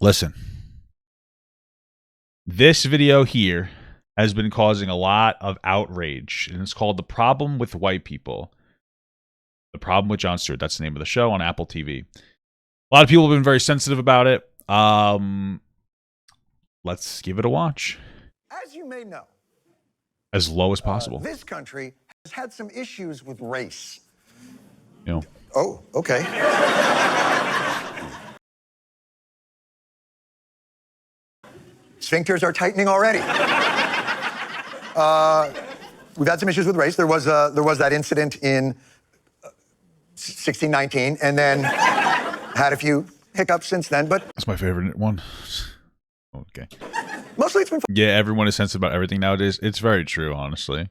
Listen, this video here has been causing a lot of outrage, and it's called The Problem with White People. The Problem with Jon Stewart. That's the name of the show on Apple TV. A lot of people have been very sensitive about it. Let's give it a watch. As you may know, as low as possible. This country has had some issues with race. You know. Oh, okay. Sphincters are tightening already. We've had some issues with race. There was that incident in 1619, and then had a few hiccups since then. But that's my favorite one. Okay. Mostly it's been. Yeah, everyone is sensitive about everything nowadays. It's very true, honestly.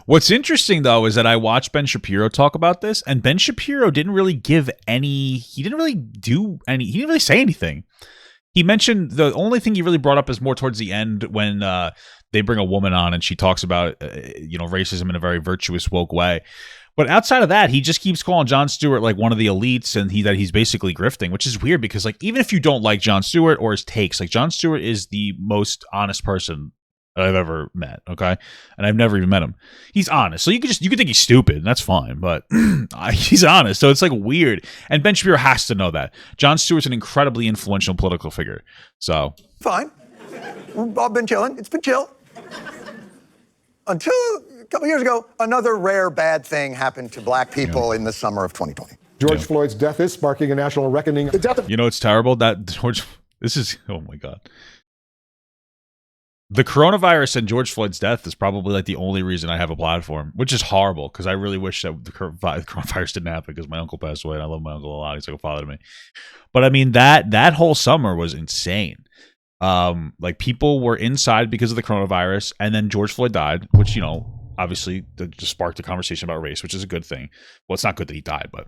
What's interesting, though, is that I watched Ben Shapiro talk about this, and Ben Shapiro didn't really give any. He didn't really do any. He didn't really say anything. He mentioned the only thing he really brought up is more towards the end when they bring a woman on and she talks about racism in a very virtuous, woke way. But outside of that, he just keeps calling Jon Stewart like one of the elites, and that he's basically grifting, which is weird because like even if you don't like Jon Stewart or his takes, like Jon Stewart is the most honest person I've ever met. Okay, and I've never even met him. He's honest, so you could think he's stupid, and that's fine, but he's honest, so it's like weird. And Ben Shapiro has to know that Jon Stewart's an incredibly influential political figure. So fine, I've been chilling. It's been chill until a couple years ago, another rare bad thing happened to black people in the summer of 2020. George Floyd's death is sparking a national reckoning. The death of it's terrible that George. This is oh my god. The coronavirus and George Floyd's death is probably like the only reason I have a platform, which is horrible because I really wish that the coronavirus didn't happen because my uncle passed away and I love my uncle a lot. He's like a father to me. But I mean that whole summer was insane. Like people were inside because of the coronavirus, and then George Floyd died, which obviously just sparked a conversation about race, which is a good thing. Well, it's not good that he died, but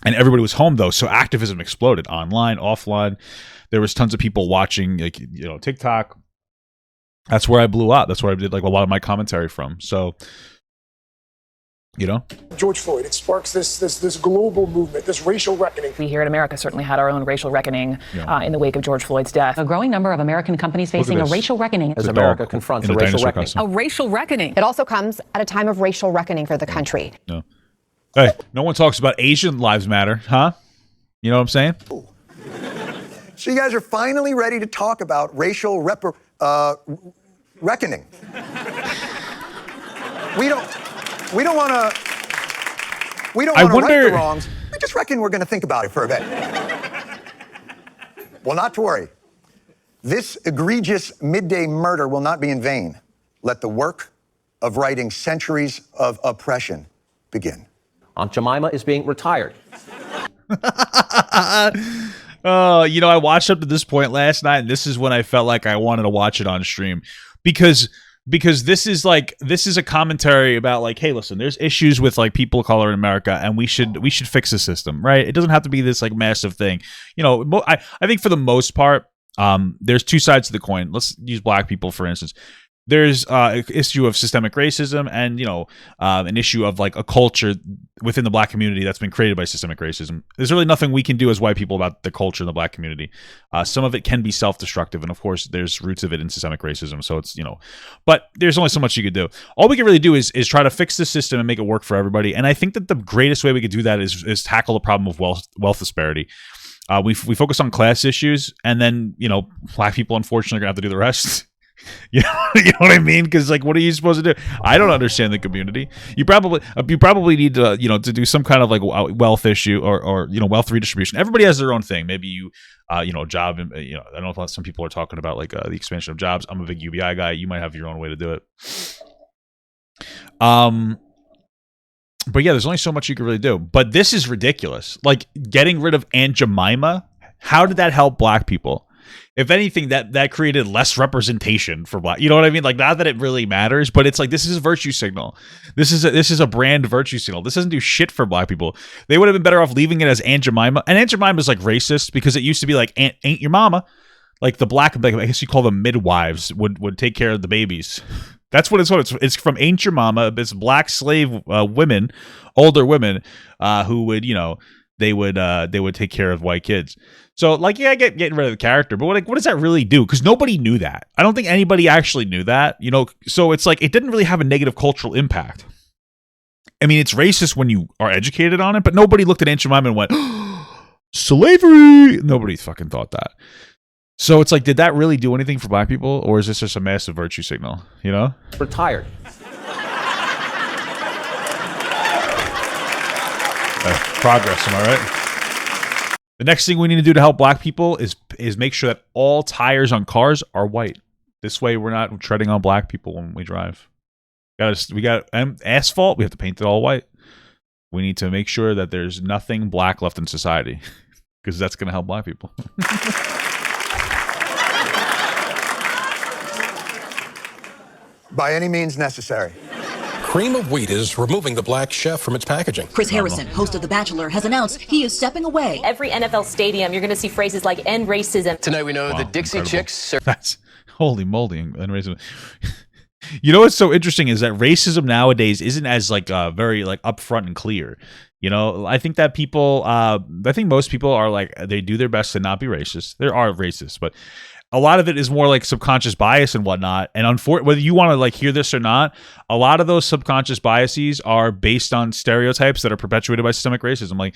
and everybody was home though, so activism exploded online, offline. There was tons of people watching, like TikTok. That's where I blew up. That's where I did like a lot of my commentary from. So, George Floyd, it sparks this global movement, this racial reckoning. We here in America certainly had our own racial reckoning in the wake of George Floyd's death. A growing number of American companies facing a racial reckoning. As America confronts a racial reckoning. A racial reckoning. It also comes at a time of racial reckoning for the country. No. Hey, no one talks about Asian lives matter, huh? You know what I'm saying? So you guys are finally ready to talk about racial reckoning. We don't want to right the wrongs. We just reckon we're going to think about it for a bit. Well, not to worry. This egregious midday murder will not be in vain. Let the work of righting centuries of oppression begin. Aunt Jemima is being retired. I watched up to this point last night, and this is when I felt like I wanted to watch it on stream because this is a commentary about like, hey, listen, there's issues with like people of color in America, and we should fix the system, right? It doesn't have to be this like massive thing. I think for the most part, there's two sides to the coin. Let's use black people for instance. There's an issue of systemic racism and, an issue of like a culture within the black community that's been created by systemic racism. There's really nothing we can do as white people about the culture in the black community. Some of it can be self-destructive. And of course, there's roots of it in systemic racism. So it's, but there's only so much you could do. All we can really do is try to fix the system and make it work for everybody. And I think that the greatest way we could do that is tackle the problem of wealth disparity. We focus on class issues, and then, black people, unfortunately, are going to have to do the rest. You know what I mean? Because like, what are you supposed to do? I don't understand the community. You probably need to to do some kind of like wealth issue or wealth redistribution. Everybody has their own thing. Maybe you job. I don't know if some people are talking about like the expansion of jobs. I'm a big UBI guy. You might have your own way to do it. But yeah, there's only so much you can really do. But this is ridiculous. Like getting rid of Aunt Jemima. How did that help black people? If anything, that created less representation for black. You know what I mean? Like, not that it really matters, but it's like this is a virtue signal. This is a brand virtue signal. This doesn't do shit for black people. They would have been better off leaving it as Aunt Jemima. And Aunt Jemima is like racist because it used to be like ain't your mama. Like the black, I guess you call them midwives would take care of the babies. That's what it's. It's from Ain't Your Mama. It's black slave women, older women, who would they would take care of white kids. So, like, yeah, I get getting rid of the character, but what does that really do? Because nobody knew that. I don't think anybody actually knew that, you know? So it's like, it didn't really have a negative cultural impact. I mean, it's racist when you are educated on it, but nobody looked at Aunt Jemima and went, slavery! Nobody fucking thought that. So it's like, did that really do anything for black people? Or is this just a massive virtue signal, you know? Retired. Progress, am I right? The next thing we need to do to help black people is make sure that all tires on cars are white. This way we're not treading on black people when we drive. We got asphalt, we have to paint it all white. We need to make sure that there's nothing black left in society because that's going to help black people. By any means necessary. Cream of Wheat is removing the black chef from its packaging. Chris Harrison, host of The Bachelor, has announced he is stepping away. Every NFL stadium, you're going to see phrases like end racism. Tonight we know the Dixie incredible. Chicks. That's holy moly, and racism. You know what's so interesting is that racism nowadays isn't as like very like upfront and clear. You know, I think that people, I think most people are like, they do their best to not be racist. There are racists, but a lot of it is more like subconscious bias and whatnot. And whether you want to like hear this or not, a lot of those subconscious biases are based on stereotypes that are perpetuated by systemic racism. Like,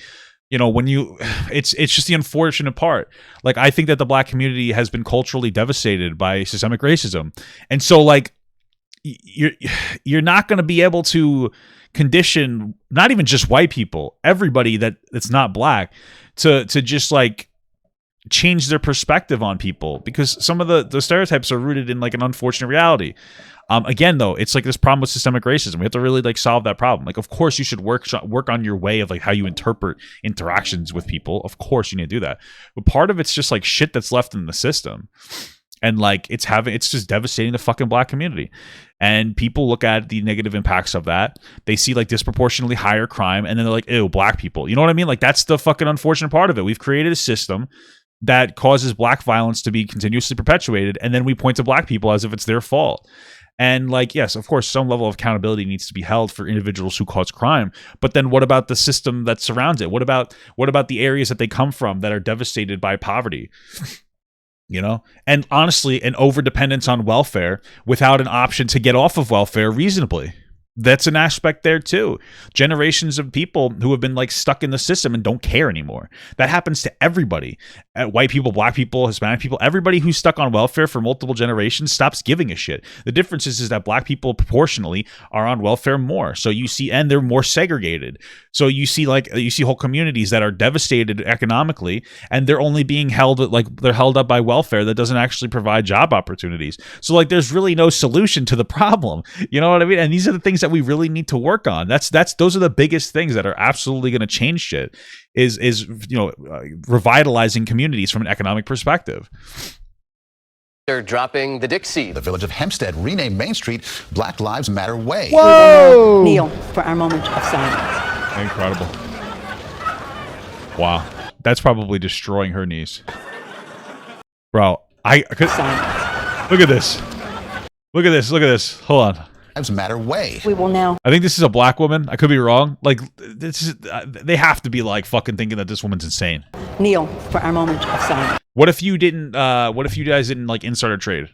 you know, when it's just the unfortunate part. Like, I think that the black community has been culturally devastated by systemic racism. And so like, you're not going to be able to condition not even just white people, everybody that's not black to just like change their perspective on people, because some of the stereotypes are rooted in like an unfortunate reality. Again, though, it's like this problem with systemic racism. We have to really like solve that problem. Like, of course, you should work on your way of like how you interpret interactions with people. Of course, you need to do that. But part of it's just like shit that's left in the system. And like it's just devastating the fucking black community. And people look at the negative impacts of that. They see like disproportionately higher crime, and then they're like, ew, black people. You know what I mean? Like, that's the fucking unfortunate part of it. We've created a system that causes black violence to be continuously perpetuated, and then we point to black people as if it's their fault. And like, yes, of course, some level of accountability needs to be held for individuals who cause crime. But then what about the system that surrounds it? What about the areas that they come from that are devastated by poverty? You know, and honestly, an overdependence on welfare without an option to get off of welfare reasonably. That's an aspect there too. Generations of people who have been like stuck in the system and don't care anymore. That happens to everybody. White people, black people, Hispanic people, everybody who's stuck on welfare for multiple generations stops giving a shit. The difference is that black people proportionally are on welfare more. So you see, and they're more segregated. So you see whole communities that are devastated economically, and they're only being held up by welfare that doesn't actually provide job opportunities. So like, there's really no solution to the problem. You know what I mean? And these are the things that we really need to work on. Those are the biggest things that are absolutely going to change shit. Is revitalizing communities from an economic perspective. They're dropping the Dixie. The village of Hempstead renamed Main Street Black Lives Matter Way. Whoa! Kneel for our moment of silence. Incredible. Wow. That's probably destroying her knees. Bro, look at this. Look at this. Hold on. Lives Matter Way. We will now. I think this is a black woman. I could be wrong. Like, they have to be like fucking thinking that this woman's insane. Kneel for our moment of silence. What if you guys didn't like insert a trade?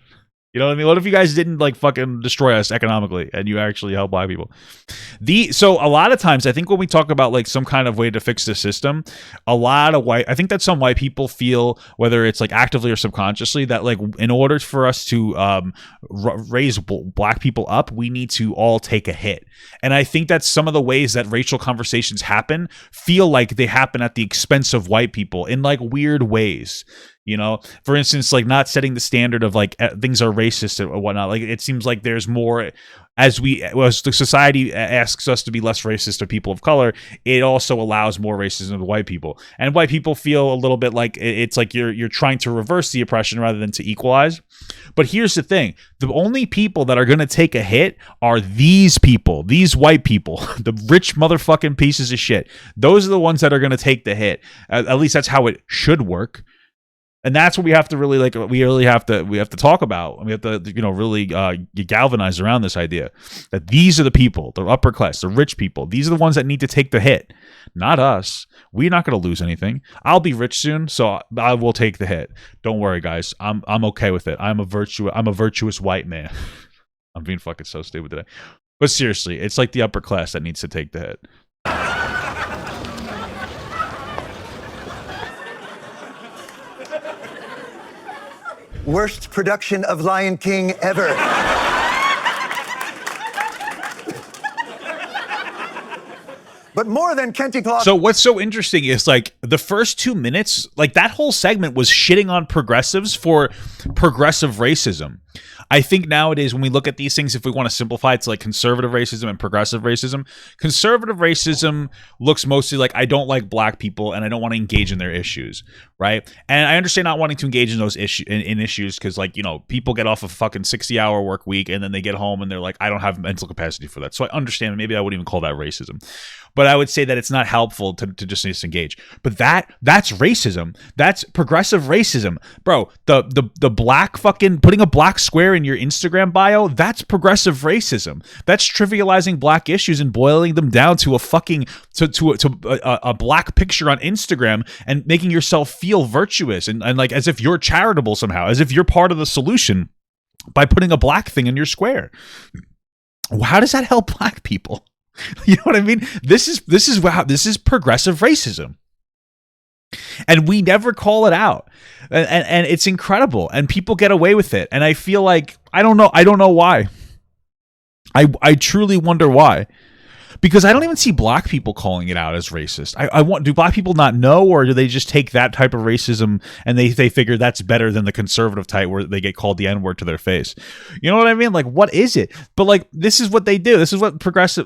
You know what I mean? What if you guys didn't like fucking destroy us economically and you actually help black people? So a lot of times, I think when we talk about like some kind of way to fix the system, I think that some white people feel, whether it's like actively or subconsciously, that like in order for us to raise black people up, we need to all take a hit. And I think that some of the ways that racial conversations happen feel like they happen at the expense of white people in like weird ways. You know, for instance, like not setting the standard of like things are racist or whatnot. Like it seems like there's more as the society asks us to be less racist to people of color. It also allows more racism to white people, and white people feel a little bit like it's like you're trying to reverse the oppression rather than to equalize. But here's the thing: the only people that are going to take a hit are these people, these white people, the rich motherfucking pieces of shit. Those are the ones that are going to take the hit. At least that's how it should work. And that's what we have to really we have to talk about. We have to, really galvanize around this idea that these are the people, the upper class, the rich people. These are the ones that need to take the hit, not us. We're not going to lose anything. I'll be rich soon, so I will take the hit. Don't worry, guys. I'm okay with it. I'm a virtuous white man. I'm being fucking so stupid today. But seriously, it's like the upper class that needs to take the hit. Worst production of Lion King ever. But more than Kenty Clark. So what's so interesting is like the first 2 minutes, like that whole segment was shitting on progressives for progressive racism. I think nowadays when we look at these things, if we want to simplify it to like conservative racism and progressive racism looks mostly like I don't like black people and I don't want to engage in their issues, right? And I understand not wanting to engage in those issues because like, people get off a fucking 60-hour work week and then they get home and they're like, I don't have mental capacity for that. So I understand, maybe I wouldn't even call that racism. But I would say that it's not helpful to just disengage. But that's racism. That's progressive racism. Bro, the black fucking putting a black square in your Instagram bio, that's progressive racism. That's trivializing black issues and boiling them down to a fucking a black picture on Instagram and making yourself feel virtuous and like as if you're charitable somehow, as if you're part of the solution by putting a black thing in your square. How does that help black people? You know what I mean? This is progressive racism, and we never call it out, and it's incredible, and people get away with it, and I feel like I don't know why. I truly wonder why. Because I don't even see black people calling it out as racist. Do black people not know, or do they just take that type of racism and they figure that's better than the conservative type where they get called the N-word to their face? You know what I mean? Like, what is it? But like, this is what they do. This is what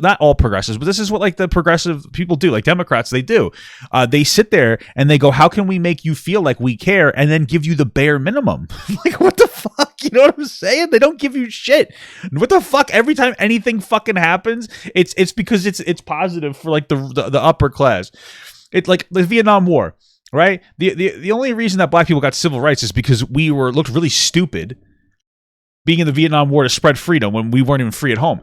not all progressives, but this is what like the progressive people do, like Democrats, they do. They sit there and they go, how can we make you feel like we care, and then give you the bare minimum? Like, what the fuck? You know what I'm saying? They don't give you shit. What the fuck? Every time anything fucking happens, it's because it's positive for like the upper class. It's like the Vietnam War, right? The only reason that black people got civil rights is because we looked really stupid being in the Vietnam War to spread freedom when we weren't even free at home.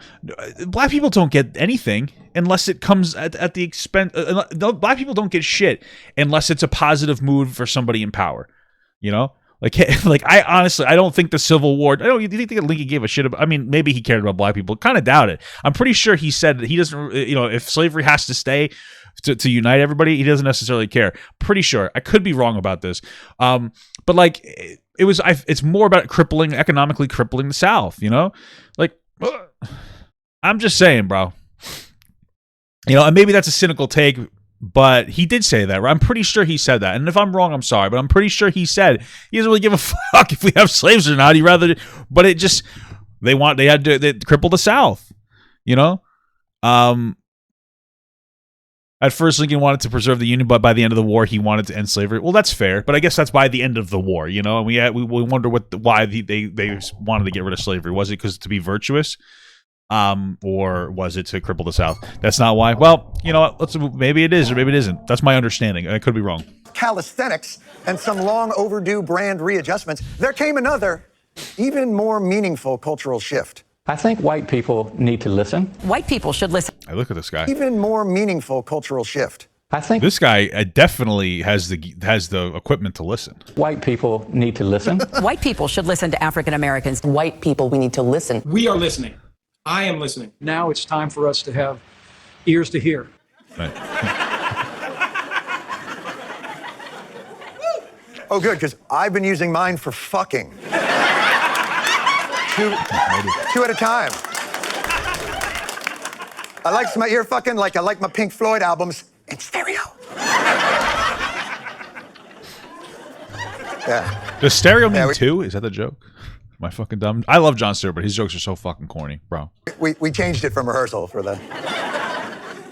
Black people don't get anything unless it comes at the expense. Black people don't get shit unless it's a positive move for somebody in power. You know. Like I honestly, I don't think the Civil War. You think Lincoln gave a shit about? I mean, maybe he cared about black people. Kind of doubt it. I'm pretty sure he said that he doesn't. If slavery has to stay to unite everybody, he doesn't necessarily care. Pretty sure. I could be wrong about this. But like it's more about economically crippling the South. Like I'm just saying, bro. And maybe that's a cynical take. But he did say that, right? I'm pretty sure he said that. And if I'm wrong, I'm sorry. But I'm pretty sure he said he doesn't really give a fuck if we have slaves or not. He rather, but it just, they had to cripple the South, At first, Lincoln wanted to preserve the Union, but by the end of the war, he wanted to end slavery. Well, that's fair. But I guess that's by the end of the war, And we wonder why they wanted to get rid of slavery. Was it because to be virtuous? Or was it to cripple the South? That's not why. Well, maybe it is or maybe it isn't. That's my understanding. I could be wrong. Calisthenics and some long overdue brand readjustments, there came another, even more meaningful cultural shift. I think white people need to listen. White people should listen. I look at this guy. Even more meaningful cultural shift. I think this guy definitely has the equipment to listen. White people need to listen. White people should listen to African Americans. White people, we need to listen. We are listening. I am listening. Now it's time for us to have ears to hear. Right. Oh, good, because I've been using mine for fucking. Two at a time. I like my ear fucking like I like my Pink Floyd albums in stereo. Yeah. Does stereo mean two? Is that the joke? Am I fucking dumb? I love Jon Stewart, but his jokes are so fucking corny, bro. We changed it from rehearsal for the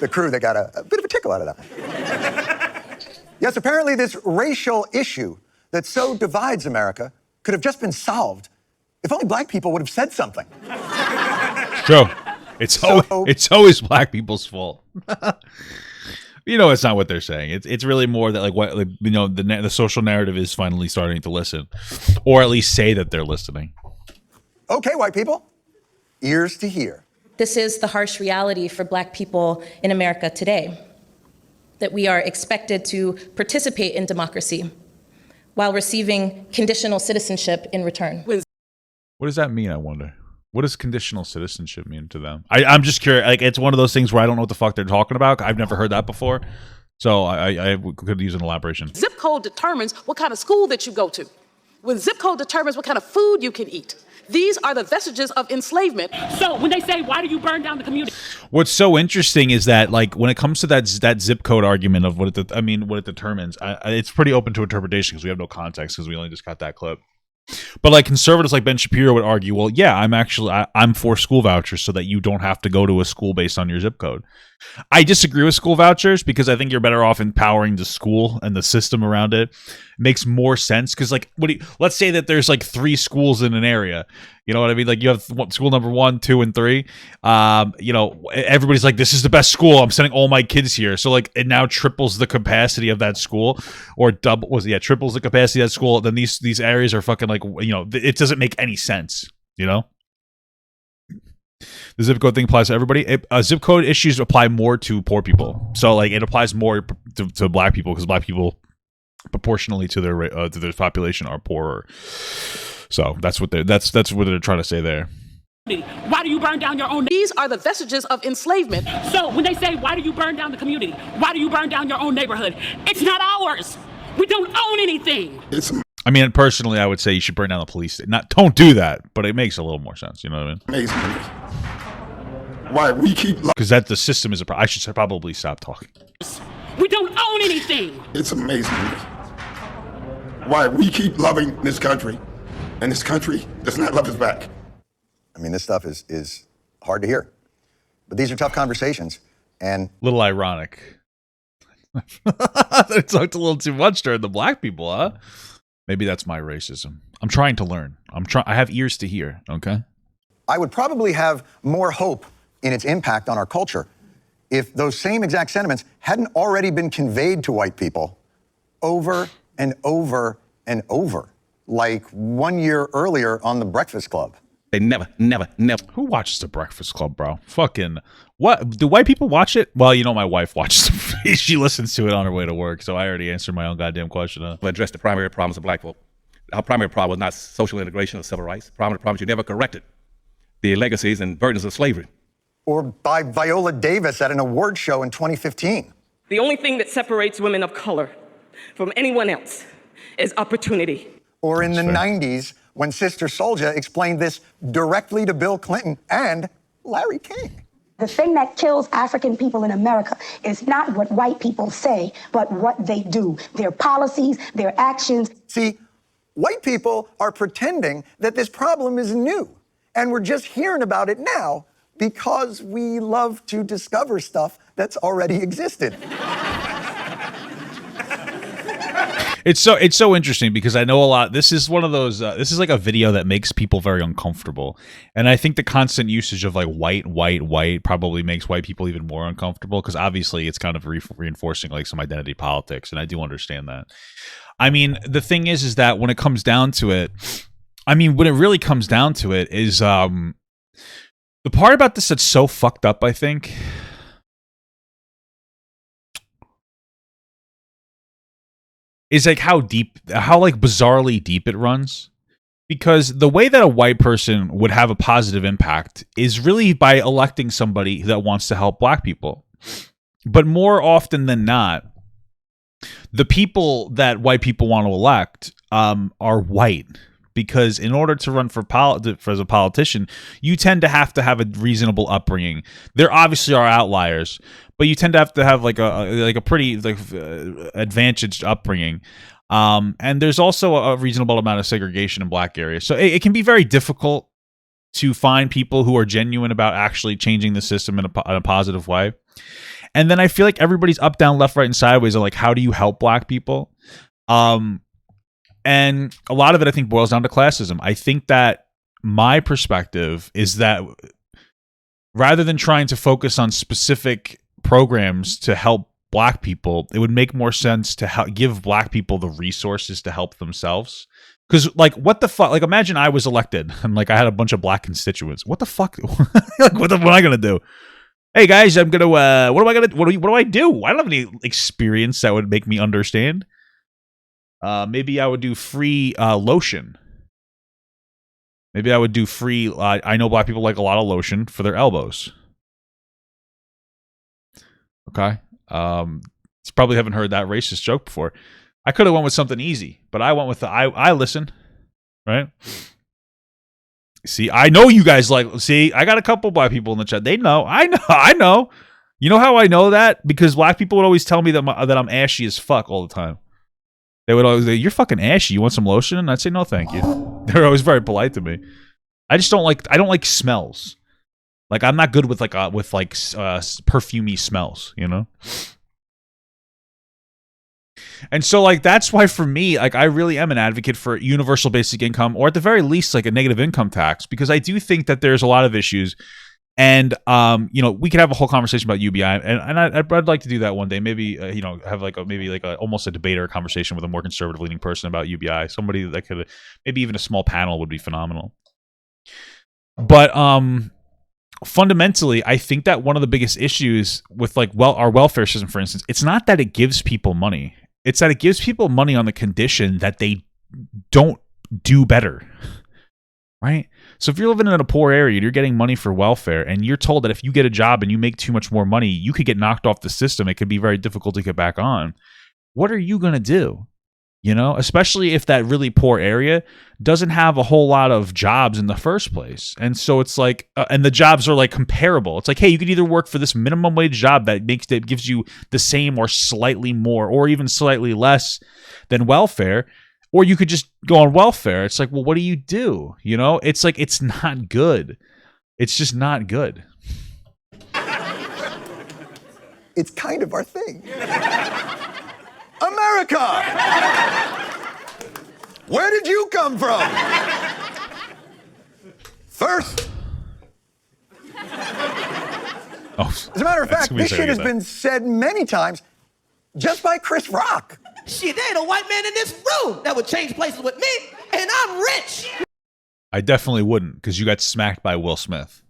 crew that got a bit of a tickle out of that. Yes, apparently this racial issue that so divides America could have just been solved if only black people would have said something. True. It's always black people's fault. It's not what they're saying. It's really more that the social narrative is finally starting to listen, or at least say that they're listening. Okay, white people, ears to hear. This is the harsh reality for Black people in America today, that we are expected to participate in democracy while receiving conditional citizenship in return. What does that mean, I wonder? What does conditional citizenship mean to them? I'm just curious. Like, it's one of those things where I don't know what the fuck they're talking about. I've never heard that before. So I could use an elaboration. Zip code determines what kind of school that you go to. When zip code determines what kind of food you can eat. These are the vestiges of enslavement. So when they say, why do you burn down the community? What's so interesting is that, like, when it comes to that zip code argument of what it determines, it's pretty open to interpretation because we have no context because we only just got that clip. But like conservatives like Ben Shapiro would argue, well, yeah, I'm for school vouchers so that you don't have to go to a school based on your zip code. I disagree with school vouchers because I think you're better off empowering the school and the system around it. It makes more sense because, like, let's say that there's like 3 schools in an area. You know what I mean? Like, you have school number 1, 2, and 3. Everybody's like, this is the best school. I'm sending all my kids here. So like, it now triples the capacity of that school, or triples the capacity of that school. Then these areas are fucking like, it doesn't make any sense. The zip code thing applies to everybody. Zip code issues apply more to poor people. So like, it applies more to Black people because Black people, proportionally to their population, are poorer. So that's what they're trying to say there. Why do you burn down your own? These are the vestiges of enslavement. So when they say, why do you burn down the community? Why do you burn down your own neighborhood? It's not ours. We don't own anything. I mean, personally, I would say you should burn down the police. Don't do that, but it makes a little more sense. You know what I mean? Amazing. Why we keep because the system is a problem. I should probably stop talking. We don't own anything. It's amazing why we keep loving this country, and this country does not love us back. I mean, this stuff is hard to hear, but these are tough conversations, and little ironic. I talked a little too much during the Black people, huh? Maybe that's my racism. I'm trying to learn. I have ears to hear. Okay. I would probably have more hope in its impact on our culture if those same exact sentiments hadn't already been conveyed to white people over and over and over, like 1 year earlier on The Breakfast Club. They never. Who watches The Breakfast Club, bro? Fucking what? Do white people watch it? Well, my wife watches it. She listens to it on her way to work, so I already answered my own goddamn question. Address the primary problems of Black folk. Our primary problem was not social integration or civil rights. The primary problem is you never corrected the legacies and burdens of slavery. Or by Viola Davis at an award show in 2015. The only thing that separates women of color from anyone else is opportunity. Or in the 90s, when Sister Souljah explained this directly to Bill Clinton and Larry King. The thing that kills African people in America is not what white people say, but what they do, their policies, their actions. See, white people are pretending that this problem is new, and we're just hearing about it now because we love to discover stuff that's already existed. It's so interesting because I know a lot. This is one of those. This is like a video that makes people very uncomfortable, and I think the constant usage of like white probably makes white people even more uncomfortable because obviously it's kind of reinforcing like some identity politics, and I do understand that. I mean, the thing is that when it comes down to it, when it really comes down to it is the part about this that's so fucked up, I think. Is like how bizarrely deep it runs. Because the way that a white person would have a positive impact is really by electing somebody that wants to help Black people. But more often than not, the people that white people want to elect are white. Because in order to run as a politician, you tend to have a reasonable upbringing. There obviously are outliers, but you tend to have like a pretty advantaged upbringing. And there's also a reasonable amount of segregation in Black areas. So it can be very difficult to find people who are genuine about actually changing the system in a positive way. And then I feel like everybody's up, down, left, right, and sideways are like, how do you help Black people? And a lot of it, I think, boils down to classism. I think that my perspective is that rather than trying to focus on specific programs to help black people, it would make more sense to give black people the resources to help themselves. Because, like, what the fuck? Like, imagine I was elected and, like, I had a bunch of black constituents. What the fuck? Like, what am I gonna do? Hey guys, I'm gonna. What do I do? I don't have any experience that would make me understand. Maybe I would do free lotion. Maybe I would do free. I know black people like a lot of lotion for their elbows. Okay. You probably haven't heard that racist joke before. I could have went with something easy, but I went with I listen, right? See, I know you guys like. See, I got a couple black people in the chat. They know. I know. You know how I know that? Because black people would always tell me that I'm ashy as fuck all the time. They would always say, "You're fucking ashy. You want some lotion?" And I'd say, "No, thank you." They're always very polite to me. I just don't like. I don't like smells. Like, I'm not good with perfumey smells. You know. And so, like, that's why for me, like, I really am an advocate for universal basic income, or at the very least, like, a negative income tax, because I do think that there's a lot of issues. And, you know, we could have a whole conversation about UBI, and I'd like to do that one day. Maybe, you know, have almost a debate or a conversation with a more conservative leaning person about UBI. Somebody that could, maybe even a small panel would be phenomenal. But, fundamentally, I think that one of the biggest issues with, like, our welfare system, for instance, it's not that it gives people money. It's that it gives people money on the condition that they don't do better, right? So if you're living in a poor area and you're getting money for welfare and you're told that if you get a job and you make too much more money, you could get knocked off the system. It could be very difficult to get back on. What are you going to do? You know, especially if that really poor area doesn't have a whole lot of jobs in the first place. And so it's like, and the jobs are like comparable. It's like, hey, you could either work for this minimum wage job that gives you the same or slightly more or even slightly less than welfare, or you could just go on welfare. It's like, well, what do you do? You know, it's like, it's not good. It's just not good. It's kind of our thing. America! Where did you come from? First. As a matter of fact, this shit has been said many times just by Chris Rock. Shit, there ain't a white man in this room that would change places with me, and I'm rich. I definitely wouldn't, because you got smacked by Will Smith.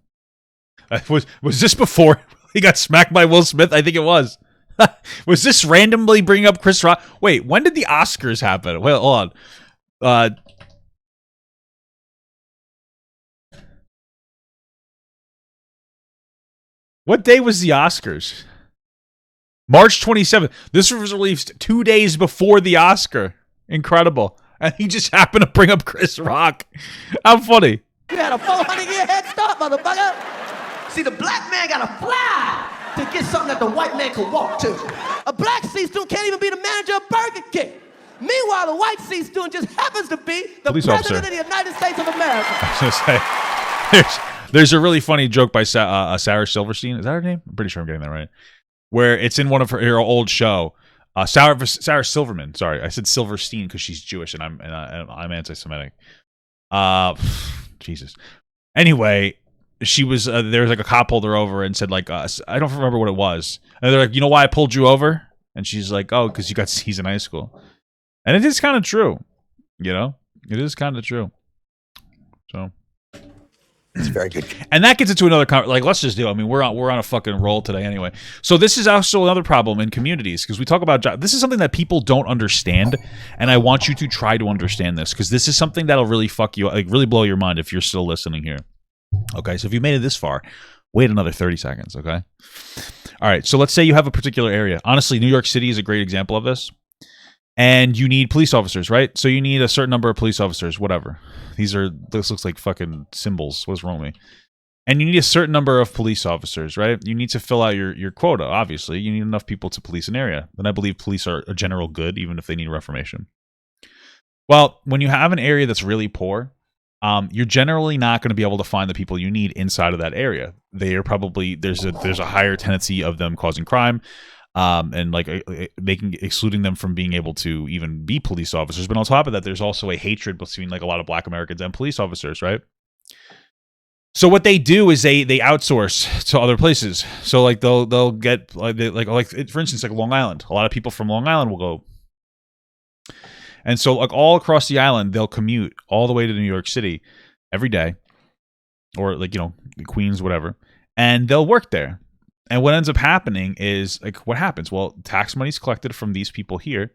Was this before he got smacked by Will Smith? I think it was. Was this randomly bringing up Chris Rock? Wait, when did the Oscars happen? Well, hold on. What day was the Oscars? March 27th. This was released 2 days before the Oscar. Incredible. And he just happened to bring up Chris Rock. How funny. You had a 400-year head start, motherfucker. See, the black man got to fly to get something that the white man could walk to. A black C student can't even be the manager of Burger King. Meanwhile, the white C student just happens to be the police president officer of the United States of America. I was going to say, there's a really funny joke by Sarah Silverstein. Is that her name? I'm pretty sure I'm getting that right. Where it's in one of her old show. Sarah Silverman. Sorry, I said Silverstein because she's Jewish and I'm anti-Semitic. Jesus. Anyway, she was there was like a cop pulled her over and said like I don't remember what it was. And they're like, you know why I pulled you over? And she's like, oh, because you got C's in high school. And it is kind of true, you know. It is kind of true. So. It's very good. And that gets into another like let's just do it. I mean, we're on a fucking roll today anyway. So this is also another problem in communities because we talk about this is something that people don't understand, and I want you to try to understand this because this is something that'll really fuck you, like really blow your mind if you're still listening here. Okay, so if you made it this far, wait another 30 seconds, okay? All right, so let's say you have a particular area. Honestly, New York City is a great example of this. And you need police officers, right? So you need a certain number of police officers, whatever. This looks like fucking symbols. What's wrong with me? And you need a certain number of police officers, right? You need to fill out your quota, obviously. You need enough people to police an area. And I believe police are a general good, even if they need reformation. Well, when you have an area that's really poor, you're generally not going to be able to find the people you need inside of that area. They are probably, there's a higher tendency of them causing crime. And like excluding them from being able to even be police officers. But on top of that, there's also a hatred between like a lot of Black Americans and police officers, right? So what they do is they outsource to other places. So like they'll get like for instance, like Long Island. A lot of people from Long Island will go. And so like all across the island, they'll commute all the way to New York City every day, or like, you know, Queens, whatever, and they'll work there. And what ends up happening is like, what happens? Well, tax money's collected from these people here,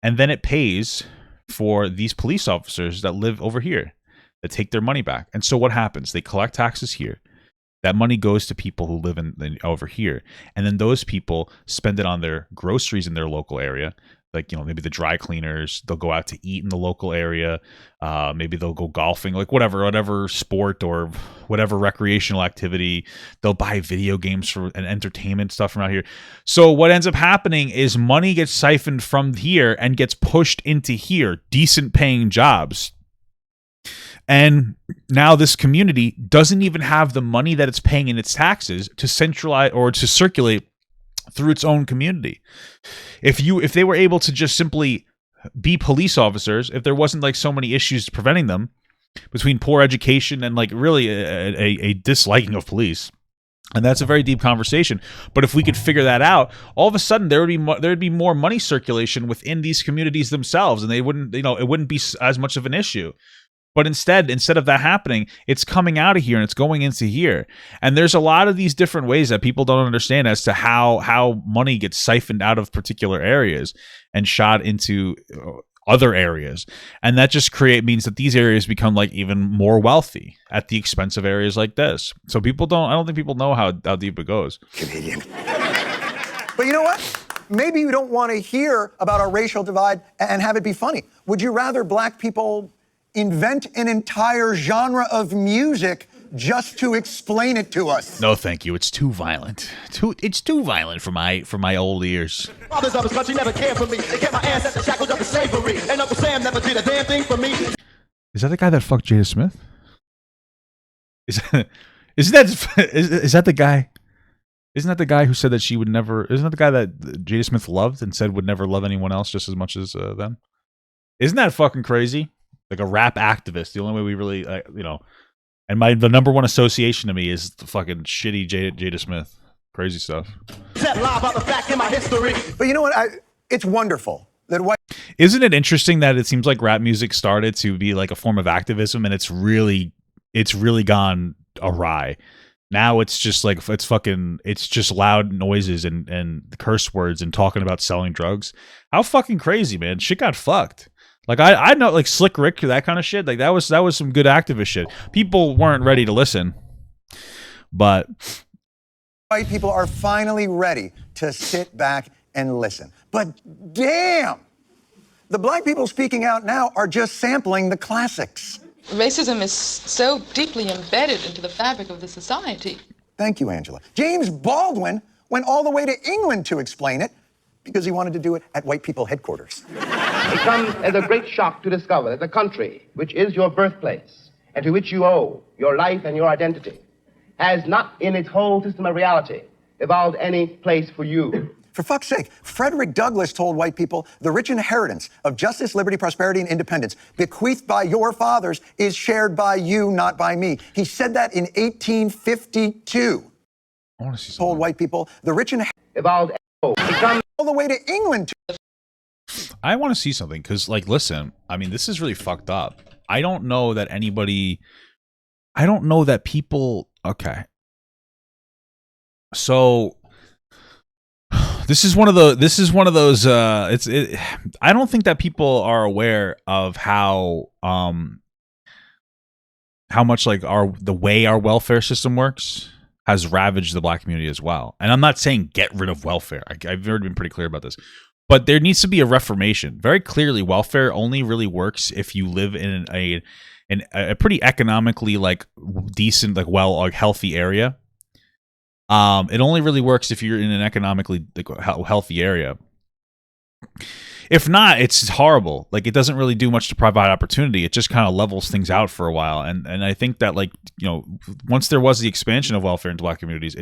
and then it pays for these police officers that live over here that take their money back. And so what happens? They collect taxes here. That money goes to people who live over here, and then those people spend it on their groceries in their local area. Like, you know, maybe the dry cleaners, they'll go out to eat in the local area. Maybe they'll go golfing, like whatever sport or whatever recreational activity. They'll buy video games for and entertainment stuff from out here. So what ends up happening is money gets siphoned from here and gets pushed into here, decent paying jobs. And now this community doesn't even have the money that it's paying in its taxes to centralize or to circulate through its own community. If they were able to just simply be police officers, if there wasn't like so many issues preventing them between poor education and like really a disliking of police, and that's a very deep conversation. But if we could figure that out, all of a sudden there'd be more money circulation within these communities themselves, and they wouldn't, you know, it wouldn't be as much of an issue. But instead of that happening, it's coming out of here and it's going into here. And there's a lot of these different ways that people don't understand as to how money gets siphoned out of particular areas and shot into other areas. And that just means that these areas become like even more wealthy at the expense of areas like this. So I don't think people know how deep it goes. Canadian. But you know what? Maybe you don't want to hear about our racial divide and have it be funny. Would you rather black people invent an entire genre of music just to explain it to us? No, thank you. It's too violent. It's too violent for my old ears. Fathers of his country never cared for me. They kept my ancestors shackled up in slavery. And Uncle Sam never did a damn thing for me. Is that the guy that fucked Jada Smith? Is that the guy? Isn't that the guy who said that she would never? Isn't that the guy that Jada Smith loved and said would never love anyone else just as much as them? Isn't that fucking crazy? Like a rap activist. The only way we really, you know, and the number one association to me is the fucking shitty Jada Smith. Crazy stuff. But you know what? It's wonderful that Isn't it interesting that it seems like rap music started to be like a form of activism, and it's really gone awry. Now it's just like it's just loud noises and curse words and talking about selling drugs. How fucking crazy, man! Shit got fucked. Like I know, like Slick Rick, that kind of shit. Like that was some good activist shit. People weren't ready to listen, but white people are finally ready to sit back and listen. But damn, the black people speaking out now are just sampling the classics. Racism is so deeply embedded into the fabric of the society. Thank you, Angela. James Baldwin went all the way to England to explain it because he wanted to do it at white people headquarters. It comes as a great shock to discover that the country, which is your birthplace, and to which you owe your life and your identity, has not in its whole system of reality evolved any place for you. For fuck's sake, Frederick Douglass told white people, the rich inheritance of justice, liberty, prosperity, and independence bequeathed by your fathers is shared by you, not by me. He said that in 1852. I want to see told white people, the rich inheritance evolved all the way to England. I want to see something because, like, listen, I mean, this is really fucked up. I don't know that people. Okay, so. This is one of those. I don't think that people are aware of how much like the way our welfare system works has ravaged the black community as well. And I'm not saying get rid of welfare. I've already been pretty clear about this, but there needs to be a reformation. Very clearly, welfare only really works if you live in a pretty economically like decent, like healthy area. It only really works if you're in an economically healthy area. If not, it's horrible. Like it doesn't really do much to provide opportunity. It just kind of levels things out for a while. And I think that, like, you know, once there was the expansion of welfare into black communities,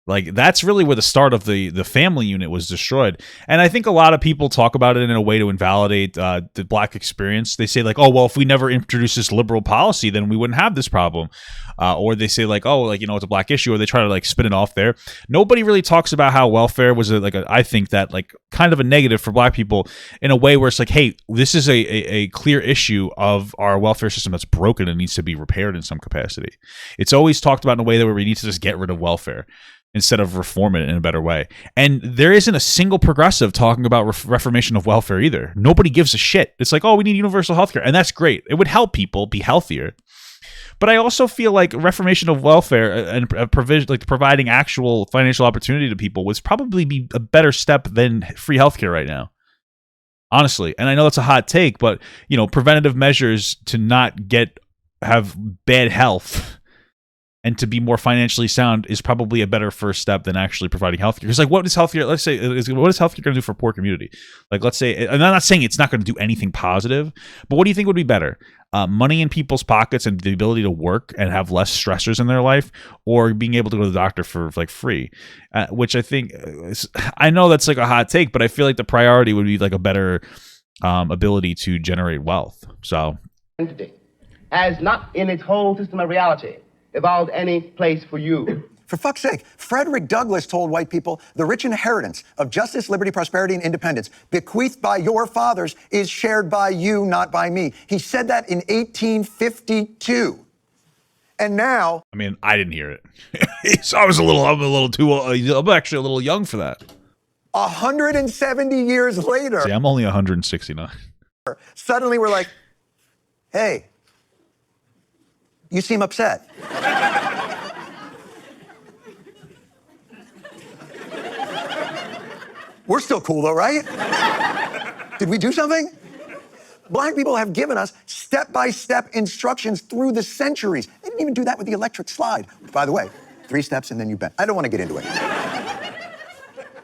Like, that's really where the start of the family unit was destroyed. And I think a lot of people talk about it in a way to invalidate the Black experience. They say, like, oh, well, if we never introduced this liberal policy, then we wouldn't have this problem. Or they say, like, oh, like, you know, it's a Black issue, or they try to, like, spin it off there. Nobody really talks about how welfare was, I think that, like, kind of a negative for Black people in a way where it's like, hey, this is a clear issue of our welfare system that's broken and needs to be repaired in some capacity. It's always talked about in a way that where we need to just get rid of welfare instead of reform it in a better way. And there isn't a single progressive talking about reformation of welfare either. Nobody gives a shit. It's like, oh, we need universal healthcare. And that's great. It would help people be healthier. But I also feel like reformation of welfare and provision, like providing actual financial opportunity to people, would probably be a better step than free healthcare right now. Honestly. And I know it's a hot take, but, you know, preventative measures to not have bad health and to be more financially sound is probably a better first step than actually providing healthcare. Because, like, what is healthcare? Let's say, what is healthcare going to do for a poor community? Like, let's say, and I'm not saying it's not going to do anything positive, but what do you think would be better? Money in people's pockets and the ability to work and have less stressors in their life, or being able to go to the doctor for like free? Which I think, I know that's like a hot take, but I feel like the priority would be like a better ability to generate wealth. So, has not in its whole system of reality evolved any place for you. For fuck's sake, Frederick Douglass told white people the rich inheritance of justice, liberty, prosperity, and independence bequeathed by your fathers is shared by you, not by me. He said that in 1852. And now, I mean, I didn't hear it. So I'm actually a little young for that. 170 years later. See, I'm only 169. Suddenly we're like, hey, you seem upset. We're still cool though, right? Did we do something? Black people have given us step-by-step instructions through the centuries. They didn't even do that with the electric slide. By the way, 3 steps and then you bend. I don't want to get into it.